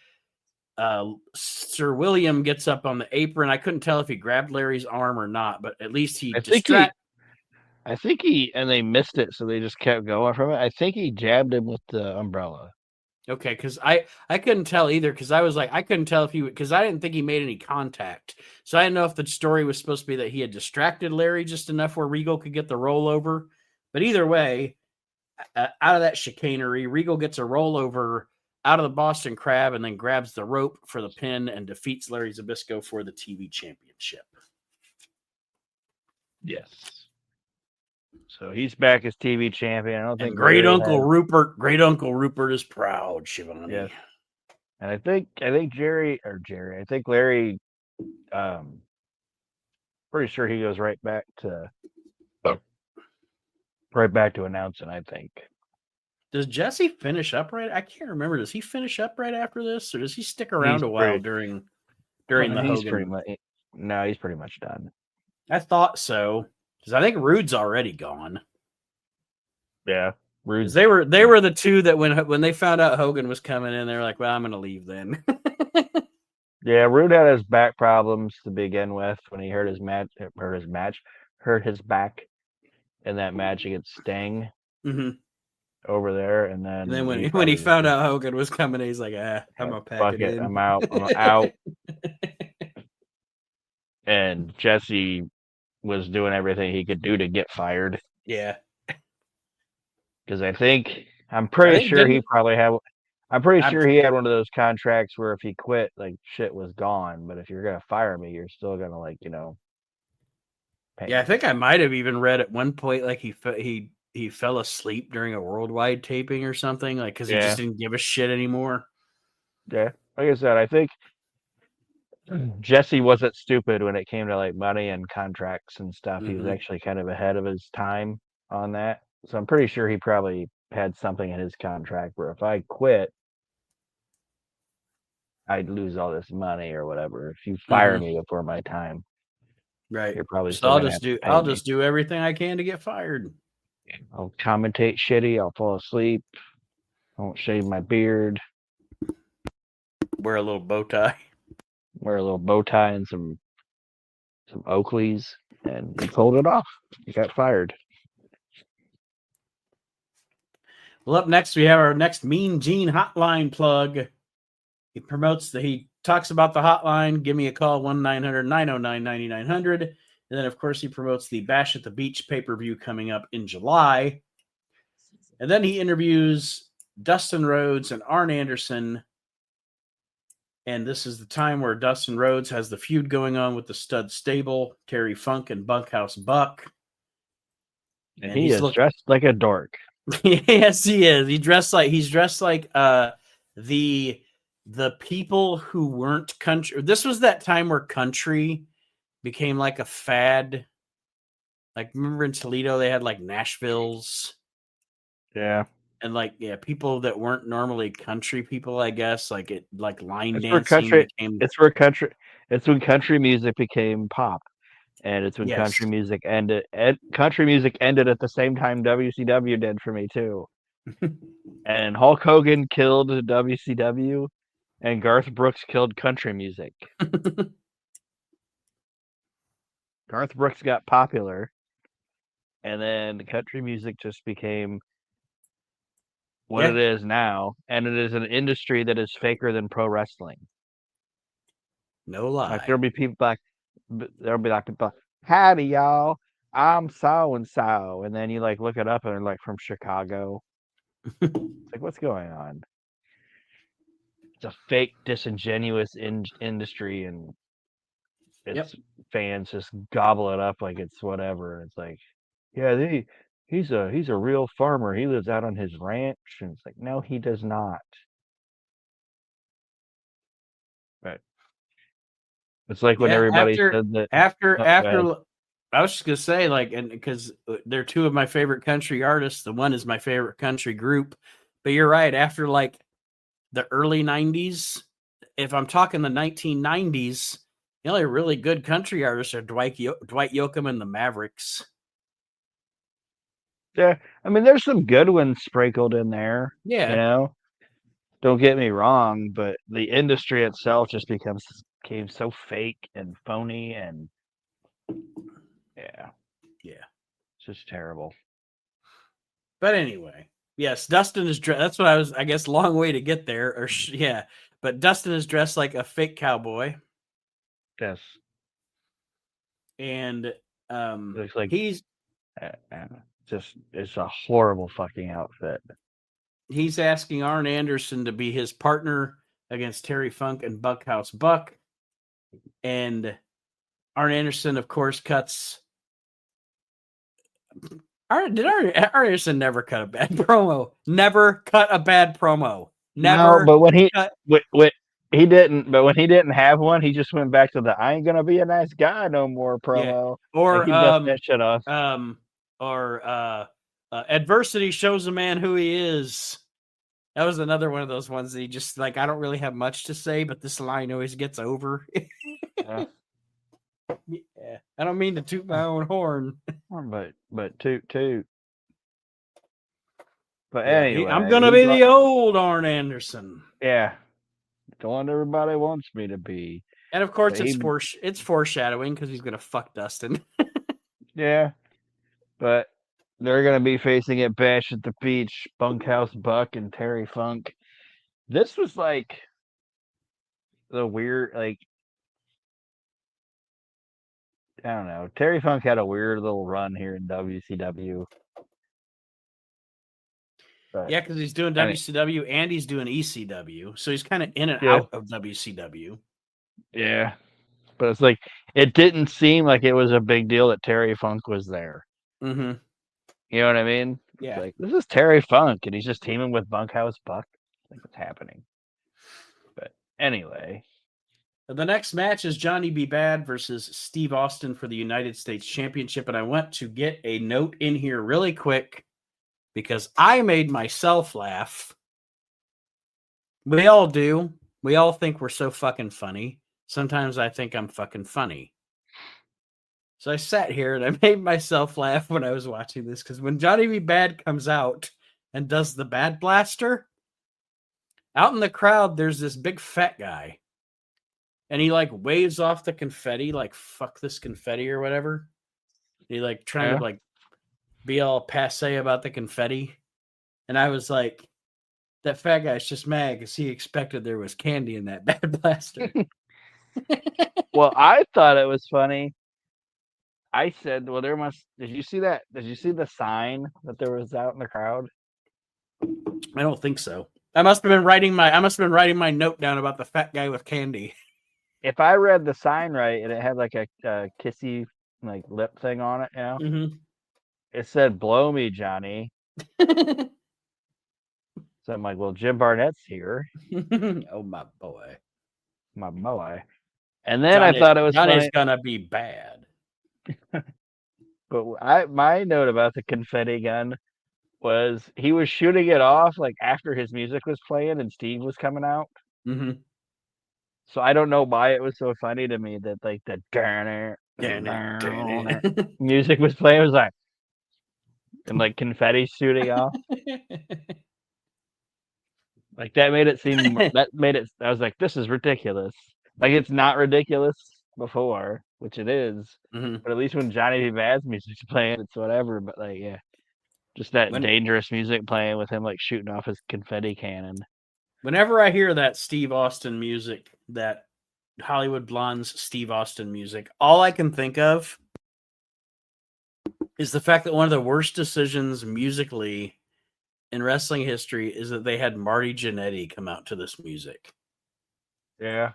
Sir William gets up on the apron. I couldn't tell if he grabbed Larry's arm or not, but at least I think he, and they missed it, so they just kept going from it. I think he jabbed him with the umbrella. Okay, because I couldn't tell either, because I was like, I couldn't tell if because I didn't think he made any contact. So I didn't know if the story was supposed to be that he had distracted Larry just enough where Regal could get the rollover. But either way, out of that chicanery, Regal gets a rollover out of the Boston Crab and then grabs the rope for the pin and defeats Larry Zbyszko for the TV championship. Yes. So he's back as TV champion. I don't think Great Uncle Rupert is proud, Schiavone. Yes. And I think Larry, pretty sure he goes right back to announcing, I think. Does Jesse finish up right? I can't remember. Does he finish up right after this, or does he stick around a while during the He's Hogan? he's pretty much done. I thought so, because I think Rude's already gone. Yeah, Rude. They were the two that when they found out Hogan was coming in, they were like, "Well, I'm going to leave then." Yeah, Rude had his back problems to begin with when he hurt his back in that match against Sting over there, and then he when he found out Hogan was coming, he's like, "I'm gonna pack it in. I'm out." And Jesse was doing everything he could do to get fired. Yeah, because I'm pretty sure he had one of those contracts where if he quit, like shit was gone. But if you're gonna fire me, you're still gonna pay yeah. me. I think I might have even read at one point like he fell asleep during a worldwide taping or something, like because he just didn't give a shit anymore. Yeah, like I said, I think Jesse wasn't stupid when it came to like money and contracts and stuff. He was actually kind of ahead of his time on that. So I'm pretty sure he probably had something in his contract where if I quit, I'd lose all this money or whatever. If you fire me before my time, right? You're probably So still gonna have to pay I'll me. just do everything I can to get fired. I'll commentate shitty. I'll fall asleep. I won't shave my beard. Wear a little bow tie. Wear a little bow tie and some Oakleys, and you pulled it off. You got fired. Well, up next we have our next Mean Gene hotline plug. He talks about the hotline. Give me a call 1-900-909-9900. And then, of course, he promotes the Bash at the Beach pay-per-view coming up in July. And then he interviews Dustin Rhodes and Arn Anderson. And this is the time where Dustin Rhodes has the feud going on with the Stud Stable, Terry Funk and Bunkhouse Buck. And he is dressed like a dork. Yes, he is. He's dressed like the people who weren't country. This was that time where country became like a fad. Like, remember in Toledo they had like Nashville's. Yeah. And people that weren't normally country people, I guess, like line it's dancing became. It's when country music became pop, and it's when country music ended. Country music ended at the same time WCW did for me too. And Hulk Hogan killed WCW, and Garth Brooks killed country music. Garth Brooks got popular, and then country music just became what it is now, and it is an industry that is faker than pro wrestling. No lie. Like there'll be people, howdy y'all, I'm so and so, and then you like look it up and they're like from Chicago. It's like, what's going on? It's a fake, disingenuous industry, and its fans just gobble it up like it's whatever. It's like, yeah, he's a real farmer. He lives out on his ranch, and it's like, no, he does not. Right. It's like when everybody said that after I was just gonna say, and because they're two of my favorite country artists. The one is my favorite country group, but you're right. After the early '90s, if I'm talking the 1990s, the only really good country artists are Dwight Yoakam and the Mavericks. Yeah, I mean, there's some good ones sprinkled in there. Yeah, don't get me wrong, but the industry itself just became so fake and phony, and yeah, it's just terrible. But anyway, yes, Dustin is dressed. That's what I was. I guess long way to get there. But Dustin is dressed like a fake cowboy. Yes, and looks like he's it's a horrible fucking outfit. He's asking Arn Anderson to be his partner against Terry Funk and Bunkhouse Buck. And Arn Anderson, of course, cuts. Arn Anderson never cut a bad promo. Never cut a bad promo. Never. No, but when cut. he didn't, but when he didn't have one, he just went back to the "I ain't gonna be a nice guy no more" Yeah. promo. Like Or he left that shit off. Adversity shows a man who he is. That was another one of those ones that he just like, I don't really have much to say, but this line always gets over. Yeah. Yeah. I don't mean to toot my own horn. But toot. But Yeah, anyway, I'm gonna be the old Arn Anderson. Yeah, the one everybody wants me to be. And of course, it's foreshadowing because he's gonna fuck Dustin. Yeah, but they're gonna be facing it Bash at the Beach, Bunkhouse Buck, and Terry Funk. This was like the weird, like I don't know. Terry Funk had a weird little run here in WCW. But, yeah, because he's doing WCW and he's doing ECW, so he's kind of in and out of WCW. Yeah, but it's like it didn't seem like it was a big deal that Terry Funk was there. Mm-hmm. You know what I mean? Yeah. It's like this is Terry Funk, and he's just teaming with Bunkhouse Buck. Like what's happening? But anyway, the next match is Johnny B. Bad versus Steve Austin for the United States Championship, and I want to get a note in here really quick because I made myself laugh. We all do. We all think we're so fucking funny. Sometimes I think I'm fucking funny. So I sat here and I made myself laugh when I was watching this because when Johnny B. Bad comes out and does the Bad Blaster, out in the crowd, there's this big fat guy. And he like waves off the confetti, like fuck this confetti or whatever. He like trying to like be all passe about the confetti. And I was like, that fat guy's just mad because he expected there was candy in that Bad Blaster. Well, I thought it was funny. I said, well, there must. Did you see that? Did you see the sign that there was out in the crowd? I don't think so. I must have been writing my note down about the fat guy with candy. If I read the sign right, and it had like a kissy like lip thing on it, you know, it said "Blow me, Johnny." So I'm like, well, Jim Barnett's here. Oh my boy. And then I thought it was Johnny's funny. gonna be bad. But my note about the confetti gun was he was shooting it off like after his music was playing and Steve was coming out. Mm-hmm. So I don't know why it was so funny to me that like the music was playing. It was like and like confetti shooting off. Like that made it seem I was like, this is ridiculous. Like it's not ridiculous before, which it is. Mm-hmm. But at least when Johnny B. Bad's music's playing, it's whatever. But like, yeah. Just that dangerous music playing with him like shooting off his confetti cannon. Whenever I hear that Steve Austin music, that Hollywood Blondes Steve Austin music, all I can think of is the fact that one of the worst decisions musically in wrestling history is that they had Marty Jannetty come out to this music. Yeah.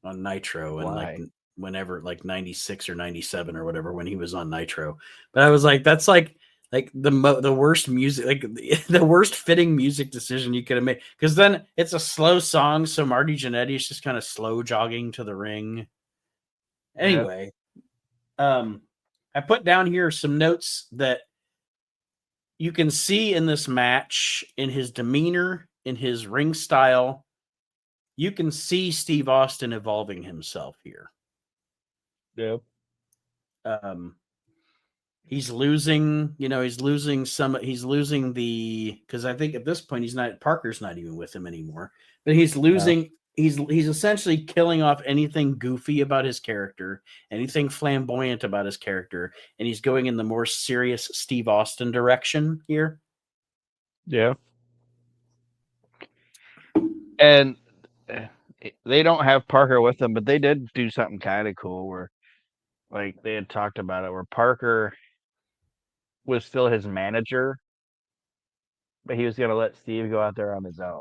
On Nitro and like whenever, like 96 or 97 or whatever, when he was on Nitro. But I was like, that's like the worst music, like the worst fitting music decision you could have made. Because then it's a slow song, so Marty Jannetty is just kind of slow jogging to the ring. Anyway, I put down here some notes that you can see in this match, in his demeanor, in his ring style. You can see Steve Austin evolving himself here. Yep. He's losing, he's losing because I think at this point Parker's not even with him anymore, but he's losing, he's essentially killing off anything goofy about his character, anything flamboyant about his character, and he's going in the more serious Steve Austin direction here. Yeah. And they don't have Parker with them, but they did do something kind of cool where like they had talked about it where Parker was still his manager, but he was going to let Steve go out there on his own.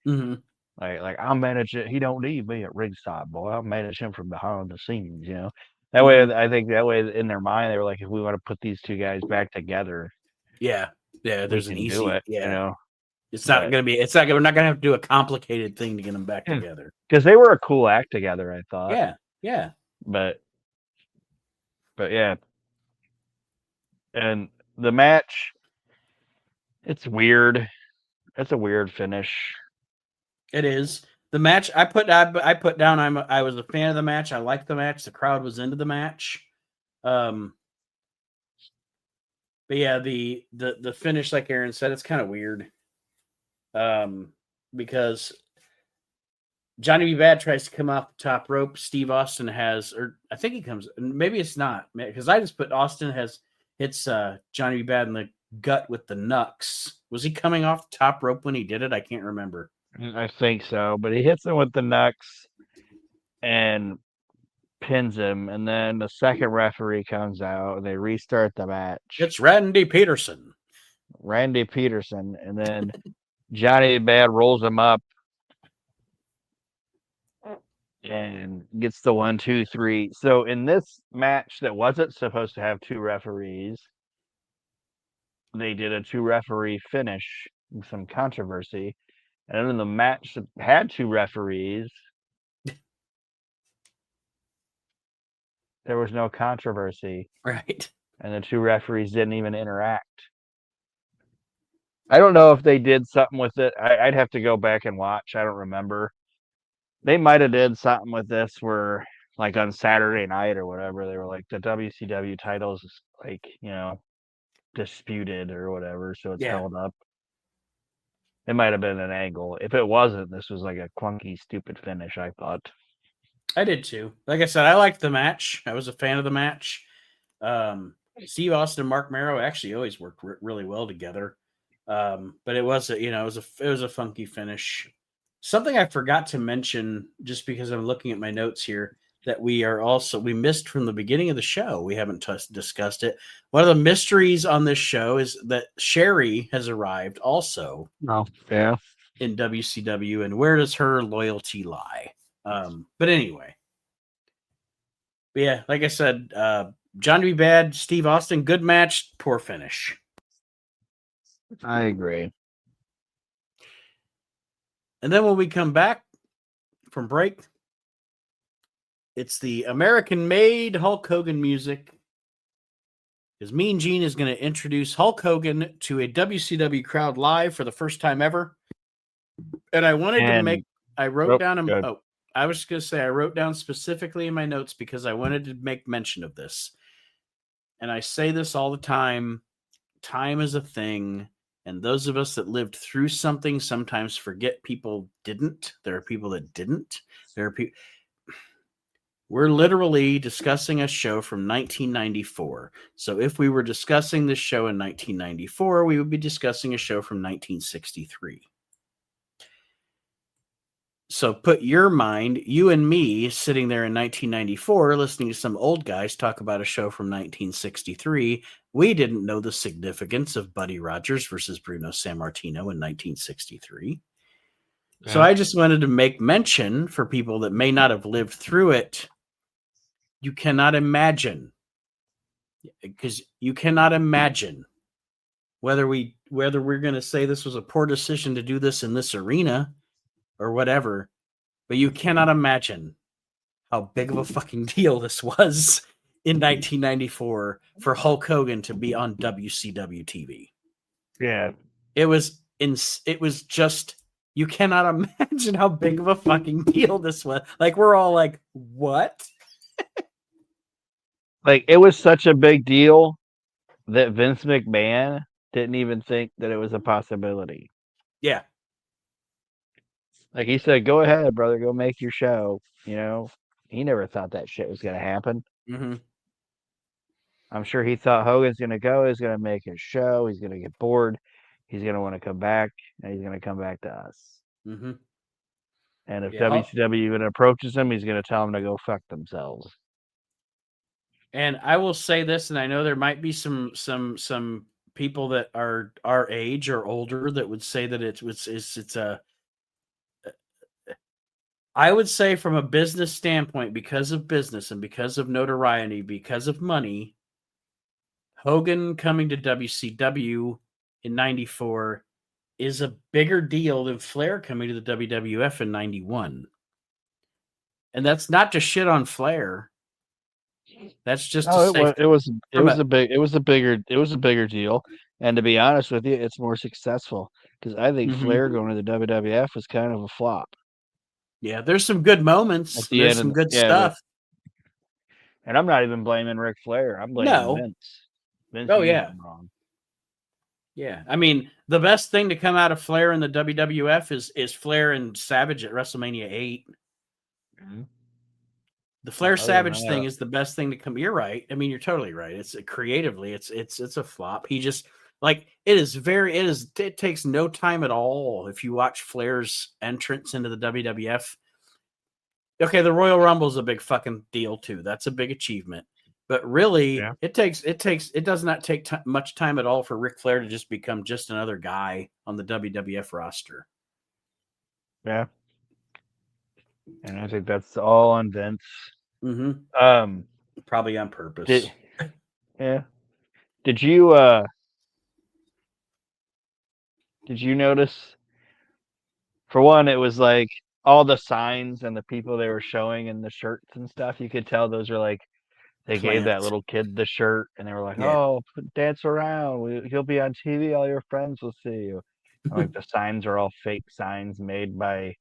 Mm-hmm. Like I'll manage it. He don't need me at ringside, boy. I'll manage him from behind the scenes, you know. That way, I think that way in their mind they were like, if we want to put these two guys back together, yeah, there's an easy, you know. It's not going to be. It's not. We're not going to have to do a complicated thing to get them back together. Because they were a cool act together, I thought. Yeah. But yeah. And the match, it's weird. It's a weird finish. It is. The match I put down. I was a fan of the match. I liked the match. The crowd was into the match. But yeah, the finish, like Aaron said, it's kind of weird. Because Johnny B. Bad tries to come off the top rope. Steve Austin has, or I think he comes. Maybe it's not, because I just put Austin hits Johnny B. Bad in the gut with the knucks. Was he coming off the top rope when he did it? I can't remember. I think so, but he hits him with the knucks and pins him, and then the second referee comes out and they restart the match. It's Randy Peterson, and then Johnny Bad rolls him up and gets the 1, 2, 3. So in this match that wasn't supposed to have 2 referees, they did a 2-referee finish with some controversy. And then in the match that had 2 referees, there was no controversy. right? And the 2 referees didn't even interact. I don't know if they did something with it. I'd have to go back and watch. I don't remember. They might have did something with this where, like on Saturday night or whatever, they were like, the WCW titles is like, disputed or whatever, so it's held up. It might have been an angle. If it wasn't, this was like a clunky, stupid finish, I thought. I did too. Like I said, I liked the match. I was a fan of the match. Steve Austin and Mark Marrow actually always worked really well together. But it was a funky finish. Something I forgot to mention, just because I'm looking at my notes here, that we missed from the beginning of the show. We haven't discussed it. One of the mysteries on this show is that Sherry has arrived also. Oh, yeah. In WCW, and where does her loyalty lie? But anyway, yeah, like I said, Johnny B. Bad, Steve Austin, good match, poor finish. I agree. And then when we come back from break, it's the American-made Hulk Hogan music. Because Mean Gene is going to introduce Hulk Hogan to a WCW crowd live for the first time ever. And I wanted to make, I wrote down, I was just going to say, I wrote down specifically in my notes because I wanted to make mention of this. And I say this all the time. Time is a thing. And those of us that lived through something sometimes forget people didn't. There are people that didn't. There are people. We're literally discussing a show from 1994. So if we were discussing this show in 1994, we would be discussing a show from 1963. So put your mind, you and me, sitting there in 1994, listening to some old guys talk about a show from 1963. We didn't know the significance of Buddy Rogers versus Bruno Sammartino in 1963. Yeah. So I just wanted to make mention for people that may not have lived through it. You cannot imagine, because you cannot imagine whether we're going to say this was a poor decision to do this in this arena or whatever, but you cannot imagine how big of a fucking deal this was in 1994 for Hulk Hogan to be on WCW TV. Yeah. It was just, you cannot imagine how big of a fucking deal this was. Like, we're all like, what? Like, it was such a big deal that Vince McMahon didn't even think that it was a possibility. Yeah. Like, he said, go ahead, brother, go make your show. He never thought that shit was going to happen. Mm-hmm. I'm sure he thought Hogan's going to go, he's going to make his show, he's going to get bored, he's going to want to come back, and he's going to come back to us. Mm-hmm. And if WCW even approaches him, he's going to tell them to go fuck themselves. And I will say this, and I know there might be some people that are our age or older that would say that it's a. I would say from a business standpoint, because of business and because of notoriety, because of money, Hogan coming to WCW in '94 is a bigger deal than Flair coming to the WWF in '91. And that's not to shit on Flair. That's just to say it was a bigger deal. And to be honest with you, it's more successful because I think Flair going to the WWF was kind of a flop. Yeah, there's some good moments. At the There's end some of good stuff. And I'm not even blaming Ric Flair. I'm blaming Vince. Vince used him wrong. Yeah, I mean, the best thing to come out of Flair in the WWF is Flair and Savage at WrestleMania 8. Mm-hmm. The Flair Savage thing is the best thing to come. You're right. I mean, you're totally right. It's creatively, it's a flop. He just it takes no time at all. If you watch Flair's entrance into the WWF, okay, the Royal Rumble is a big fucking deal too. That's a big achievement. But really, it does not take much time at all for Ric Flair to just become just another guy on the WWF roster. Yeah. And I think that's all on Vince. Mm-hmm. Probably on purpose. Did you notice? For one, it was like all the signs and the people they were showing and the shirts and stuff. You could tell those are like they gave that little kid the shirt and they were like, "Oh, dance around. He'll be on TV. All your friends will see you." And like the signs are all fake signs made by,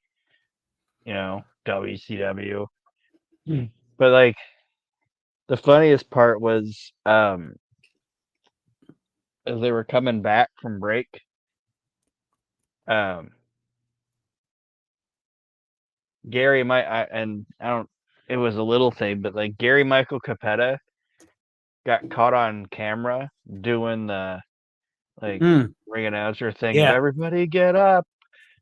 WCW. But like the funniest part was as they were coming back from break, Gary it was a little thing, but like Gary Michael Capetta got caught on camera doing the ring announcer thing of everybody get up.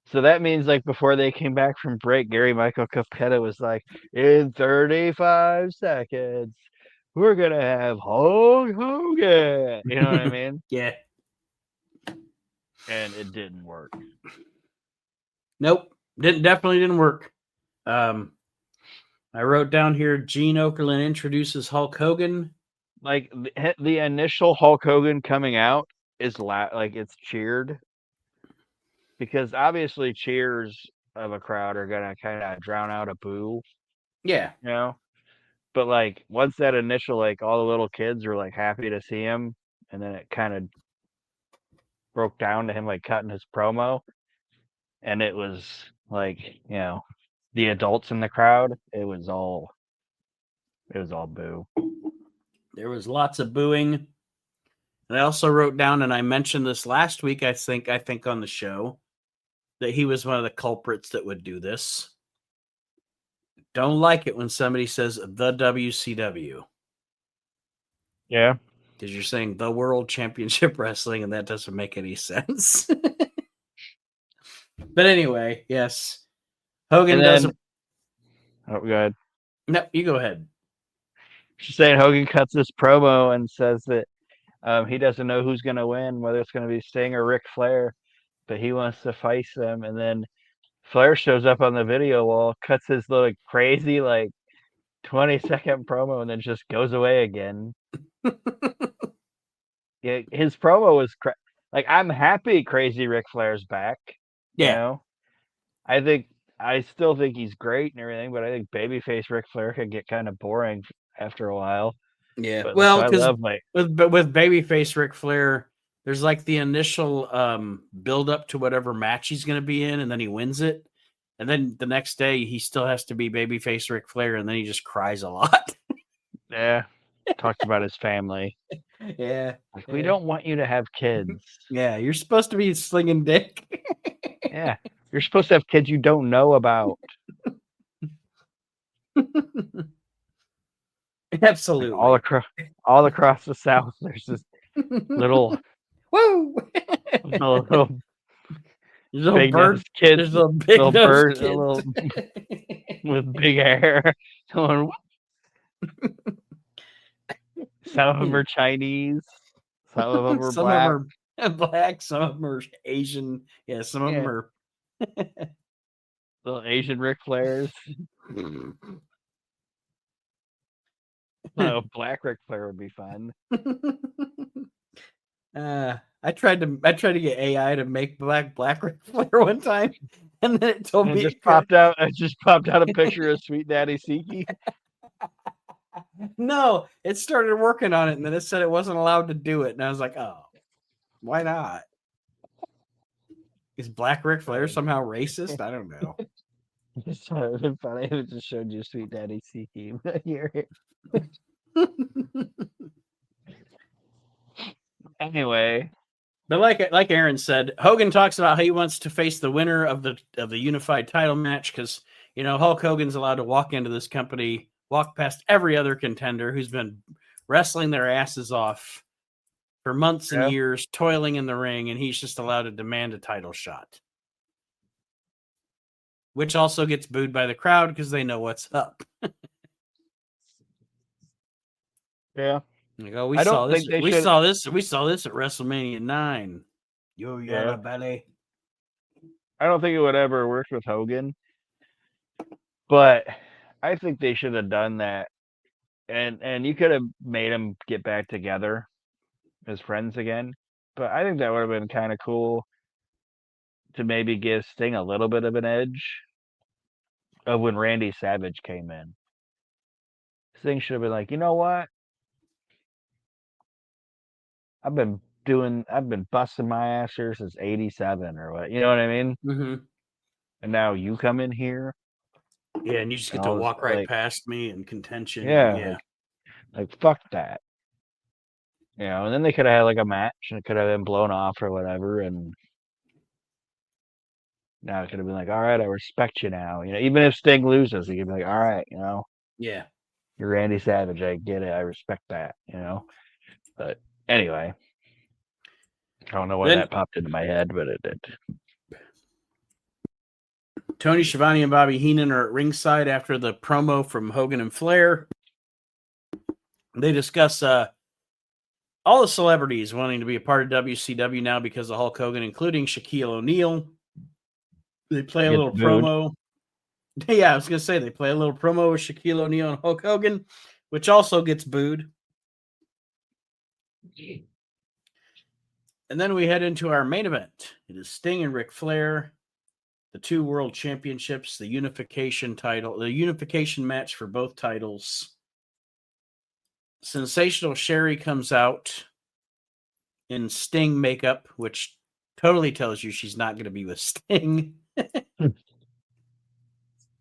So that means like before they came back from break, Gary Michael Capetta was like, in 35 seconds, we're gonna have Hulk Hogan. You know what I mean? Yeah. And it didn't work. Nope. Definitely didn't work. I wrote down here Gene Okerlund introduces Hulk Hogan. Like the initial Hulk Hogan coming out is like it's cheered. Because obviously cheers of a crowd are gonna kind of drown out a boo. Yeah. But like once that initial, like all the little kids were like happy to see him, and then it kind of broke down to him like cutting his promo, and it was like the adults in the crowd. It was all boo. There was lots of booing. And I also wrote down, and I mentioned this last week, I think on the show, that he was one of the culprits that would do this. Don't like it when somebody says the WCW. Yeah. Because you're saying the World Championship Wrestling, and that doesn't make any sense. But anyway, yes. Hogan doesn't. Oh, go ahead. No, you go ahead. She's saying Hogan cuts this promo and says that he doesn't know who's going to win, whether it's going to be Sting or Ric Flair, but he wants to face them. And then Flair shows up on the video wall, cuts his little crazy 20-second promo, and then just goes away again. Yeah, his promo was I'm happy Crazy Ric Flair's back. Yeah. I still think he's great and everything, but I think babyface Ric Flair could get kind of boring after a while. Yeah. But, well, because with babyface Ric Flair, there's like the initial build up to whatever match he's going to be in, and then he wins it. And then the next day, he still has to be babyface Ric Flair, and then he just cries a lot. Yeah. Talked about his family. Yeah. We don't want you to have kids. Yeah. You're supposed to be slinging dick. Yeah. You're supposed to have kids you don't know about. Absolutely. All across the South, there's this little whoa big bird kids. There's a big little bird with big hair. Some of them are Chinese. Some of them are black. Of them are black. Some of them are Asian. Yeah, some of them are little Asian Ric Flairs. No, black Ric Flair would be fun. I tried to get AI to make black Ric Flair one time, and then it told And me it it could. just popped out a picture of Sweet Daddy Siki. No, it started working on it, and then it said it wasn't allowed to do it, and I was like, oh, why not? Is Black Ric Flair somehow racist? I don't know. It's funny. It just showed you Sweet Daddy Siki here. Anyway, But like Aaron said, Hogan talks about how he wants to face the winner of the unified title match because Hulk Hogan's allowed to walk into this company, walk past every other contender who's been wrestling their asses off for months and years, toiling in the ring, and he's just allowed to demand a title shot, which also gets booed by the crowd because they know what's up. yeah. Like, oh, we saw this at WrestleMania 9. Yo, yalla belly. I don't think it would ever work with Hogan, but I think they should have done that, and you could have made them get back together as friends again. But I think that would have been kind of cool to maybe give Sting a little bit of an edge of when Randy Savage came in. Sting should have been like, you know what? I've been busting my ass here since '87 or what, you know what I mean? Mm-hmm. And now you come in here, Yeah, and you just get to walk right past me in contention. Yeah, like fuck that. And then they could have had like a match and it could have been blown off or whatever, and now it could have been like, all right, I respect you now. Even if Sting loses, he could be like, all right, yeah, you're Randy Savage, I get it, I respect that. But anyway, I don't know why that popped into my head, but it did. Tony Schiavone and Bobby Heenan are at ringside after the promo from Hogan and Flair. They discuss all the celebrities wanting to be a part of WCW now because of Hulk Hogan, including Shaquille O'Neal. They play a little promo. Yeah, I was going to say they play a little promo with Shaquille O'Neal and Hulk Hogan, which also gets booed. And then we head into our main event. It is Sting and Ric Flair, the 2 world championships, the unification match for both titles. Sensational Sherry comes out in Sting makeup, which totally tells you she's not going to be with Sting.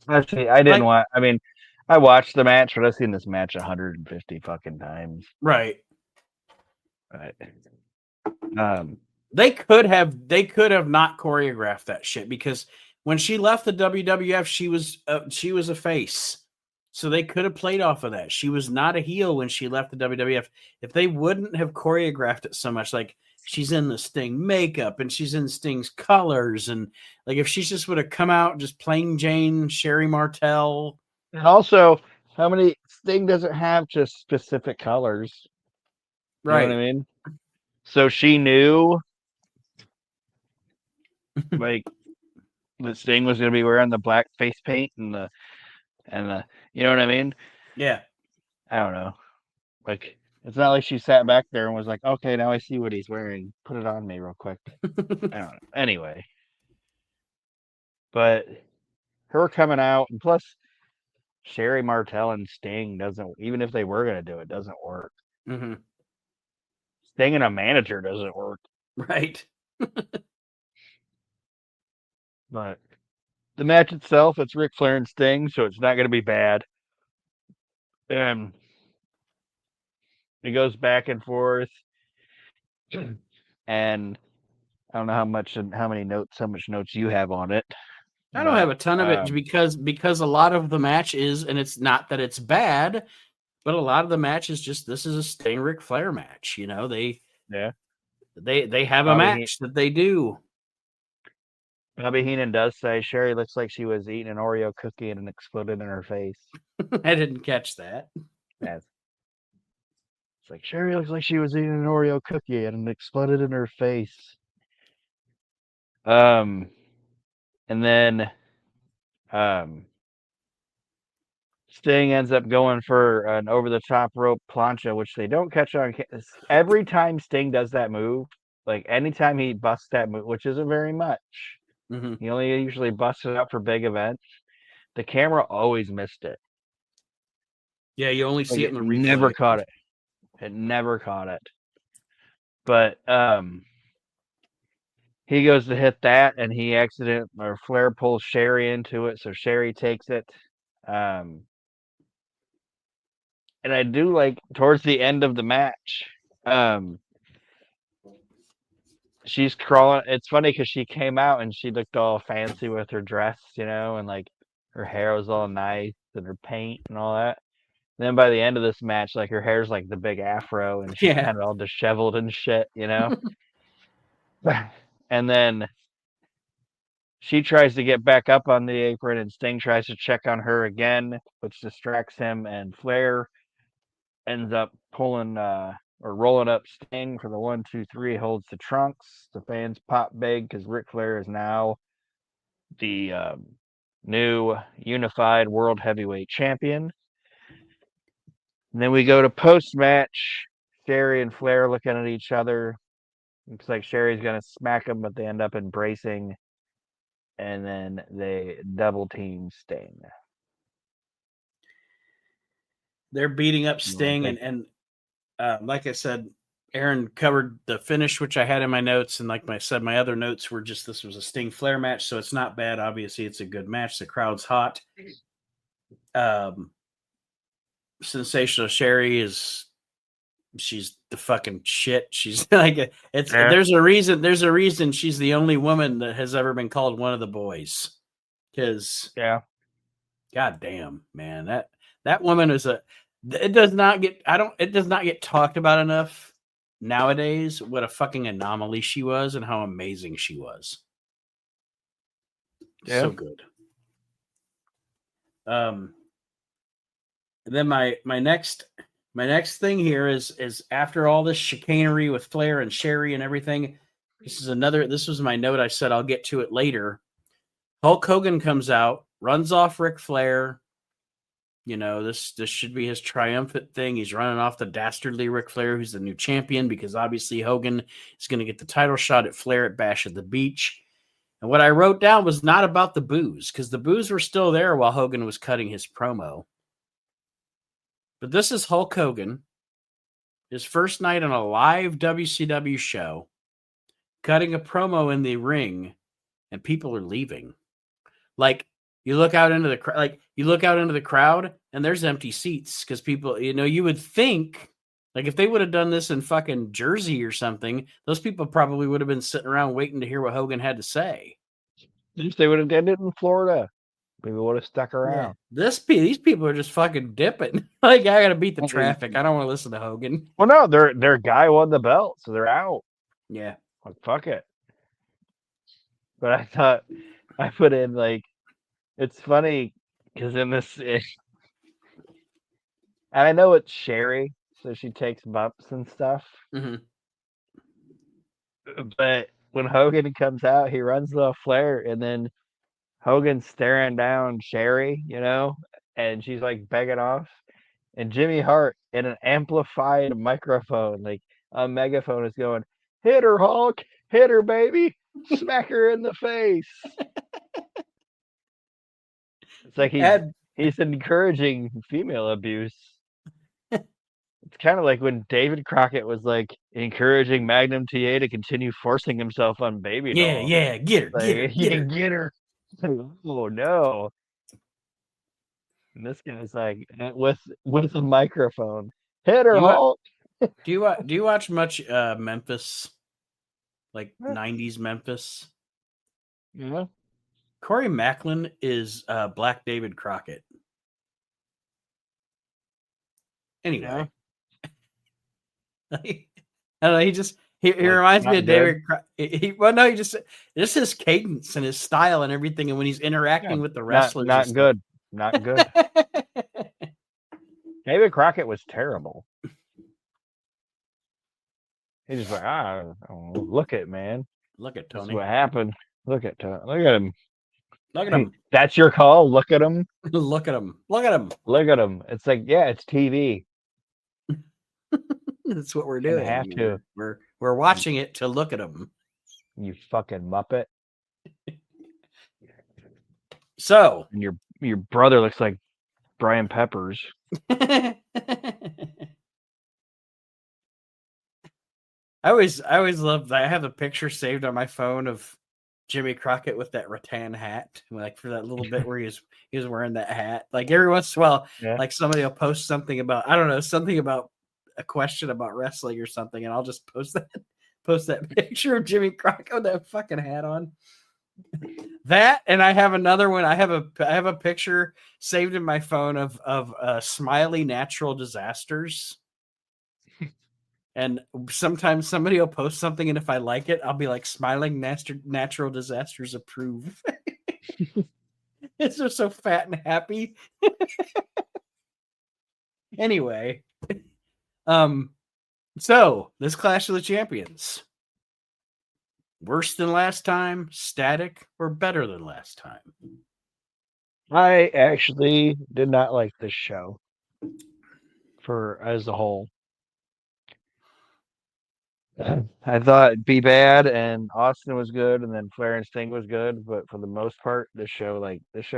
Actually, I didn't watch. I mean, I watched the match, but I've seen this match 150 fucking times. Right. They could have not choreographed that shit because when she left the WWF, she was a face. So they could have played off of that. She was not a heel when she left the WWF. If they wouldn't have choreographed it so much, like she's in the Sting makeup and she's in Sting's colors, and like if she just would have come out just plain Jane Sherry Martel. And also, how many Sting doesn't have just specific colors, right? You know what I mean? So she knew, like, that Sting was going to be wearing the black face paint and the, you know what I mean? Yeah. I don't know. Like, it's not like she sat back there and was like, okay, now I see what he's wearing. Put it on me real quick. I don't know. Anyway. But her coming out, and plus Sherry Martel and Sting doesn't, even if they were going to do it, doesn't work. Mm-hmm. Sting and a manager doesn't work. Right. But the match itself, it's Ric Flair and Sting, so it's not going to be bad. And it goes back and forth. And I don't know how much notes you have on it. I don't have a ton of it because a lot of the match is, and it's not that it's bad, but a lot of the match is just, this is a Sting Ric Flair match. They have a match that they do. Bobby Heenan does say Sherry looks like she was eating an Oreo cookie and it exploded in her face. I didn't catch that. Yes. It's like Sherry looks like she was eating an Oreo cookie and it exploded in her face. And then Sting ends up going for an over the top rope plancha, which they don't catch on. Every time Sting does that move, like anytime he busts that move, which isn't very much, Mm-hmm. he only usually busts it out for big events. The camera always missed it. Yeah, you only see it in the replay. Never caught it. It never caught it. But he goes to hit that, and Flair pulls Sherry into it, so Sherry takes it. And I do like towards the end of the match, she's crawling. It's funny because she came out and she looked all fancy with her dress, and like her hair was all nice and her paint and all that. Then by the end of this match, like her hair's like the big afro and she's kind of all disheveled and shit. And then she tries to get back up on the apron and Sting tries to check on her again, which distracts him, and Flair ends up pulling or rolling up Sting for the 1-2-3, holds the trunks. The fans pop big because Ric Flair is now the new unified world heavyweight champion. And then we go to post-match. Sherry and Flair looking at each other. Looks like Sherry's going to smack him, but they end up embracing. And then they double team Sting. They're beating up Sting, and like I said, Aaron covered the finish, which I had in my notes, and like I said, my other notes were just this was a Sting Flair match, so it's not bad. Obviously, it's a good match. The crowd's hot. Sensational Sherry she's the fucking shit. She's like there's a reason she's the only woman that has ever been called one of the boys. Because god damn, man, that woman it does not get talked about enough nowadays what a fucking anomaly she was and how amazing she was. So good. And then my next thing here is after all this chicanery with Flair and Sherry and everything, this was my note. I said I'll get to it later. Hulk Hogan comes out, runs off Ric Flair. This should be his triumphant thing. He's running off the dastardly Ric Flair, who's the new champion, because obviously Hogan is going to get the title shot at Flair at Bash at the Beach. And what I wrote down was not about the boos, because the boos were still there while Hogan was cutting his promo. But this is Hulk Hogan, his first night on a live WCW show, cutting a promo in the ring, and people are leaving. Like, you look out into the crowd, and there's empty seats because people, you would think, like, if they would have done this in fucking Jersey or something, those people probably would have been sitting around waiting to hear what Hogan had to say. If they would have done it in Florida, people would have stuck around. Yeah. These people are just fucking dipping. Like, I gotta beat the traffic. I don't want to listen to Hogan. Well, no, their guy won the belt, so they're out. Yeah. Like, fuck it. But I thought I put in, like, it's funny because in this, and I know it's Sherry, so she takes bumps and stuff. Mm-hmm. But when Hogan comes out, he runs off Flair, and then Hogan's staring down Sherry, and she's like begging off. And Jimmy Hart in an amplified microphone, like a megaphone, is going, "Hit her, Hulk! Hit her, baby! Smack her in the face!" It's like he's encouraging female abuse. It's kind of like when David Crockett was like encouraging Magnum TA to continue forcing himself on Baby Doll. Yeah, get her, like, get her. Oh no! And this guy's like with a microphone. Hit her, Hulk. Do you watch much Memphis, like 90s Memphis? Yeah. Corey Macklin is Black David Crockett. Anyway, I don't know. He reminds me of David. This is cadence and his style and everything, and when he's interacting with the wrestlers, not good. David Crockett was terrible. He's just like, look at man. Look at Tony. That's what happened. Look at him. Look at him. That's your call. Look at him. Look at him. Look at him. Look at him. It's like, yeah, it's TV. That's what we're Gonna doing. have to. We're watching it to look at them. You fucking muppet. So, And your brother looks like Brian Peppers. I always love that. I have a picture saved on my phone of Jimmy Crockett with that rattan hat, like for that little bit where he was wearing that hat. Like every once in a while, Yeah. like somebody will post something about, I don't know, something about a question about wrestling or something, and I'll just post that picture of Jimmy Crockett with that fucking hat on. That, and I have another one. I have a picture saved in my phone of Smiley Natural Disasters. And sometimes somebody will post something, and if I like it, I'll be like, "Smiling natural disasters approve." It's just so fat and happy. Anyway, so this Clash of the Champions, worse than last time, static, or better than last time? I actually did not like this show as a whole. I thought it'd be bad, and Austin was good, and then Flair and Sting was good, but for the most part, this show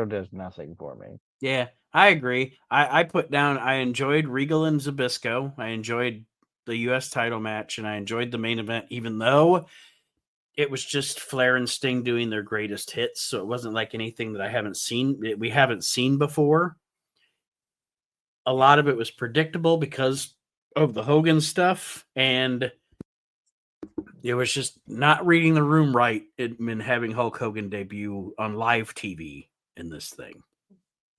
does nothing for me. Yeah, I agree. I put down, I enjoyed Regal and Zbyszko. I enjoyed the U.S. title match, and I enjoyed the main event, even though it was just Flair and Sting doing their greatest hits. So it wasn't like anything that we haven't seen before. A lot of it was predictable because of the Hogan stuff, and it was just not reading the room right in having Hulk Hogan debut on live TV in this thing.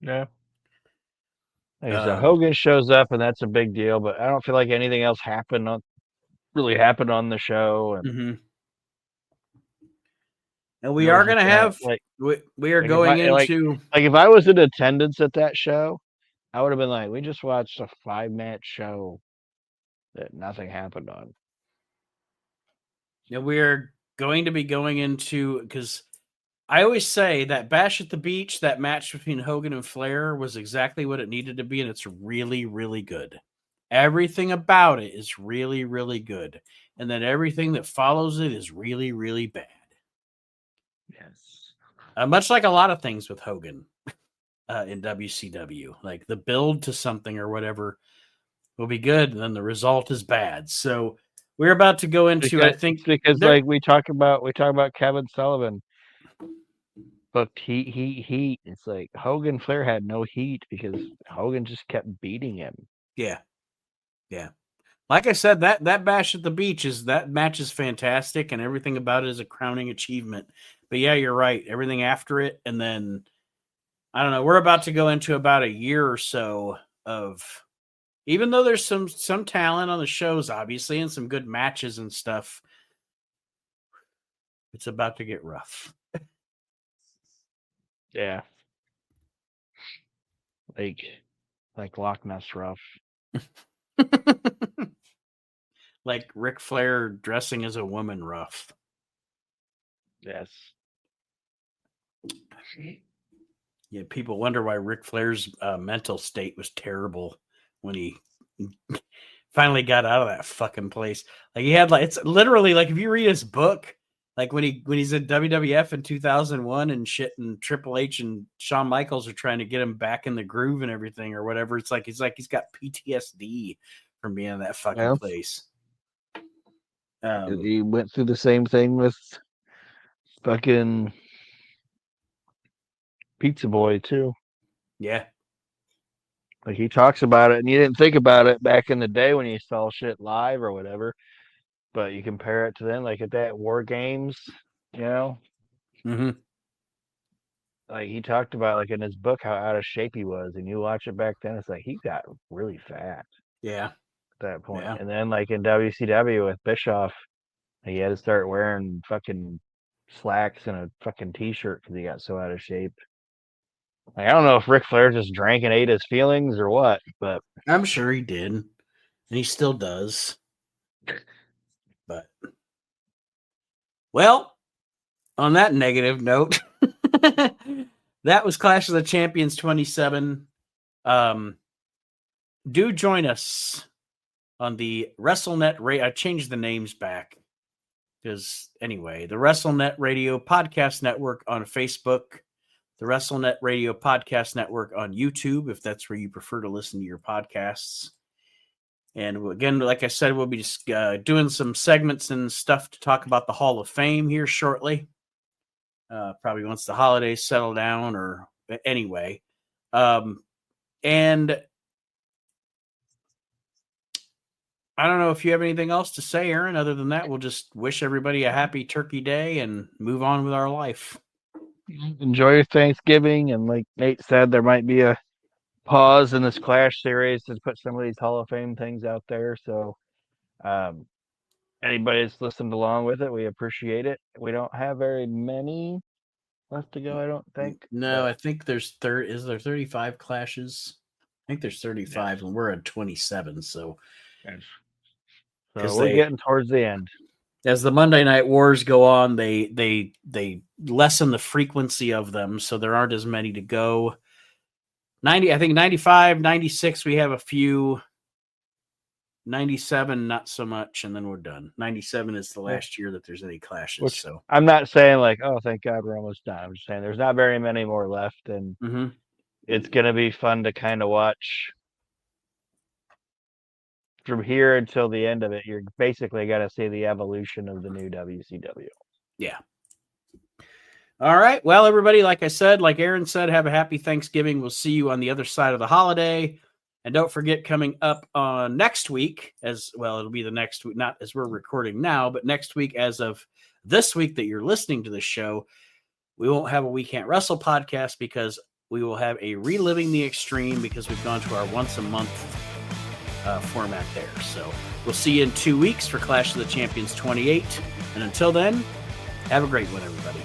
Yeah. Like I said, Hogan shows up, and that's a big deal, but I don't feel like anything else really happened on the show. And, and we are going to have, we are going into... Like if I was in attendance at that show, I would have been like, we just watched a 5-match show that nothing happened on. And we're going to be going into, because I always say that Bash at the Beach, that match between Hogan and Flair, was exactly what it needed to be, and it's really, really good. Everything about it is really, really good. And then everything that follows it is really, really bad. Yes. Much like a lot of things with Hogan in WCW. Like the build to something or whatever will be good, and then the result is bad. So we're about to go into, like we talk about Kevin Sullivan, but he it's like Hogan Flair had no heat because Hogan just kept beating him. Yeah. Like I said, that Bash at the Beach that match is fantastic, and everything about it is a crowning achievement. But yeah, you're right. Everything after it, and then I don't know. We're about to go into about a year or so of, even though there's some talent on the shows, obviously, and some good matches and stuff, it's about to get rough. Yeah. Like Loch Ness rough. Like Ric Flair dressing as a woman rough. Yes. Yeah, people wonder why Ric Flair's mental state was terrible when he finally got out of that fucking place. Like he had it's literally like, if you read his book, like when he's in WWF in 2001 and shit, and Triple H and Shawn Michaels are trying to get him back in the groove and everything or whatever. It's like he's got PTSD from being in that fucking place. He went through the same thing with fucking Pizza Boy too. Yeah. Like he talks about it, and you didn't think about it back in the day when you saw shit live or whatever. But you compare it to then, like at that War Games, Mm-hmm. Like he talked about, like in his book, how out of shape he was, and you watch it back then, it's like he got really fat. Yeah. At that point, Yeah. and then like in WCW with Bischoff, he had to start wearing fucking slacks and a fucking t-shirt because he got so out of shape. Like, I don't know if Ric Flair just drank and ate his feelings or what, but I'm sure he did, and he still does. But well, on that negative note, that was Clash of the Champions 27. Do join us on the WrestleNet Radio. I changed the names back because anyway, the WrestleNet Radio Podcast Network on Facebook, the WrestleNet Radio Podcast Network on YouTube, if that's where you prefer to listen to your podcasts. And again, like I said, we'll be just doing some segments and stuff to talk about the Hall of Fame here shortly. Probably once the holidays settle down, or anyway. And I don't know if you have anything else to say, Aaron. Other than that, we'll just wish everybody a happy Turkey Day and move on with our life. Enjoy your Thanksgiving, and like Nate said, there might be a pause in this Clash series to put some of these Hall of Fame things out there. So, anybody that's listened along with it, we appreciate it. We don't have very many left to go, I don't think. No, I think there's is there 35 clashes? I think there's 35, yes. And we're at 27. So, yes. So we're getting towards the end. As the Monday Night Wars go on, they lessen the frequency of them, so there aren't as many to go. 90, I think 95, 96, we have a few. 97, not so much, and then we're done. 97 is the last year that there's any clashes. Which, so I'm not saying like, oh, thank God we're almost done. I'm just saying there's not very many more left, and it's going to be fun to kind of watch from here until the end of it. You're basically going to see the evolution of the new WCW. Yeah. All right. Well, everybody, like I said, like Aaron said, have a happy Thanksgiving. We'll see you on the other side of the holiday. And don't forget, coming up on next week, as well, it'll be the next week, not as we're recording now, but next week, as of this week that you're listening to this show, we won't have a We Can't Wrestle podcast because we will have a Reliving the Extreme, because we've gone to our once a month format there. So we'll see you in 2 weeks for Clash of the Champions 28. And until then, have a great one, everybody.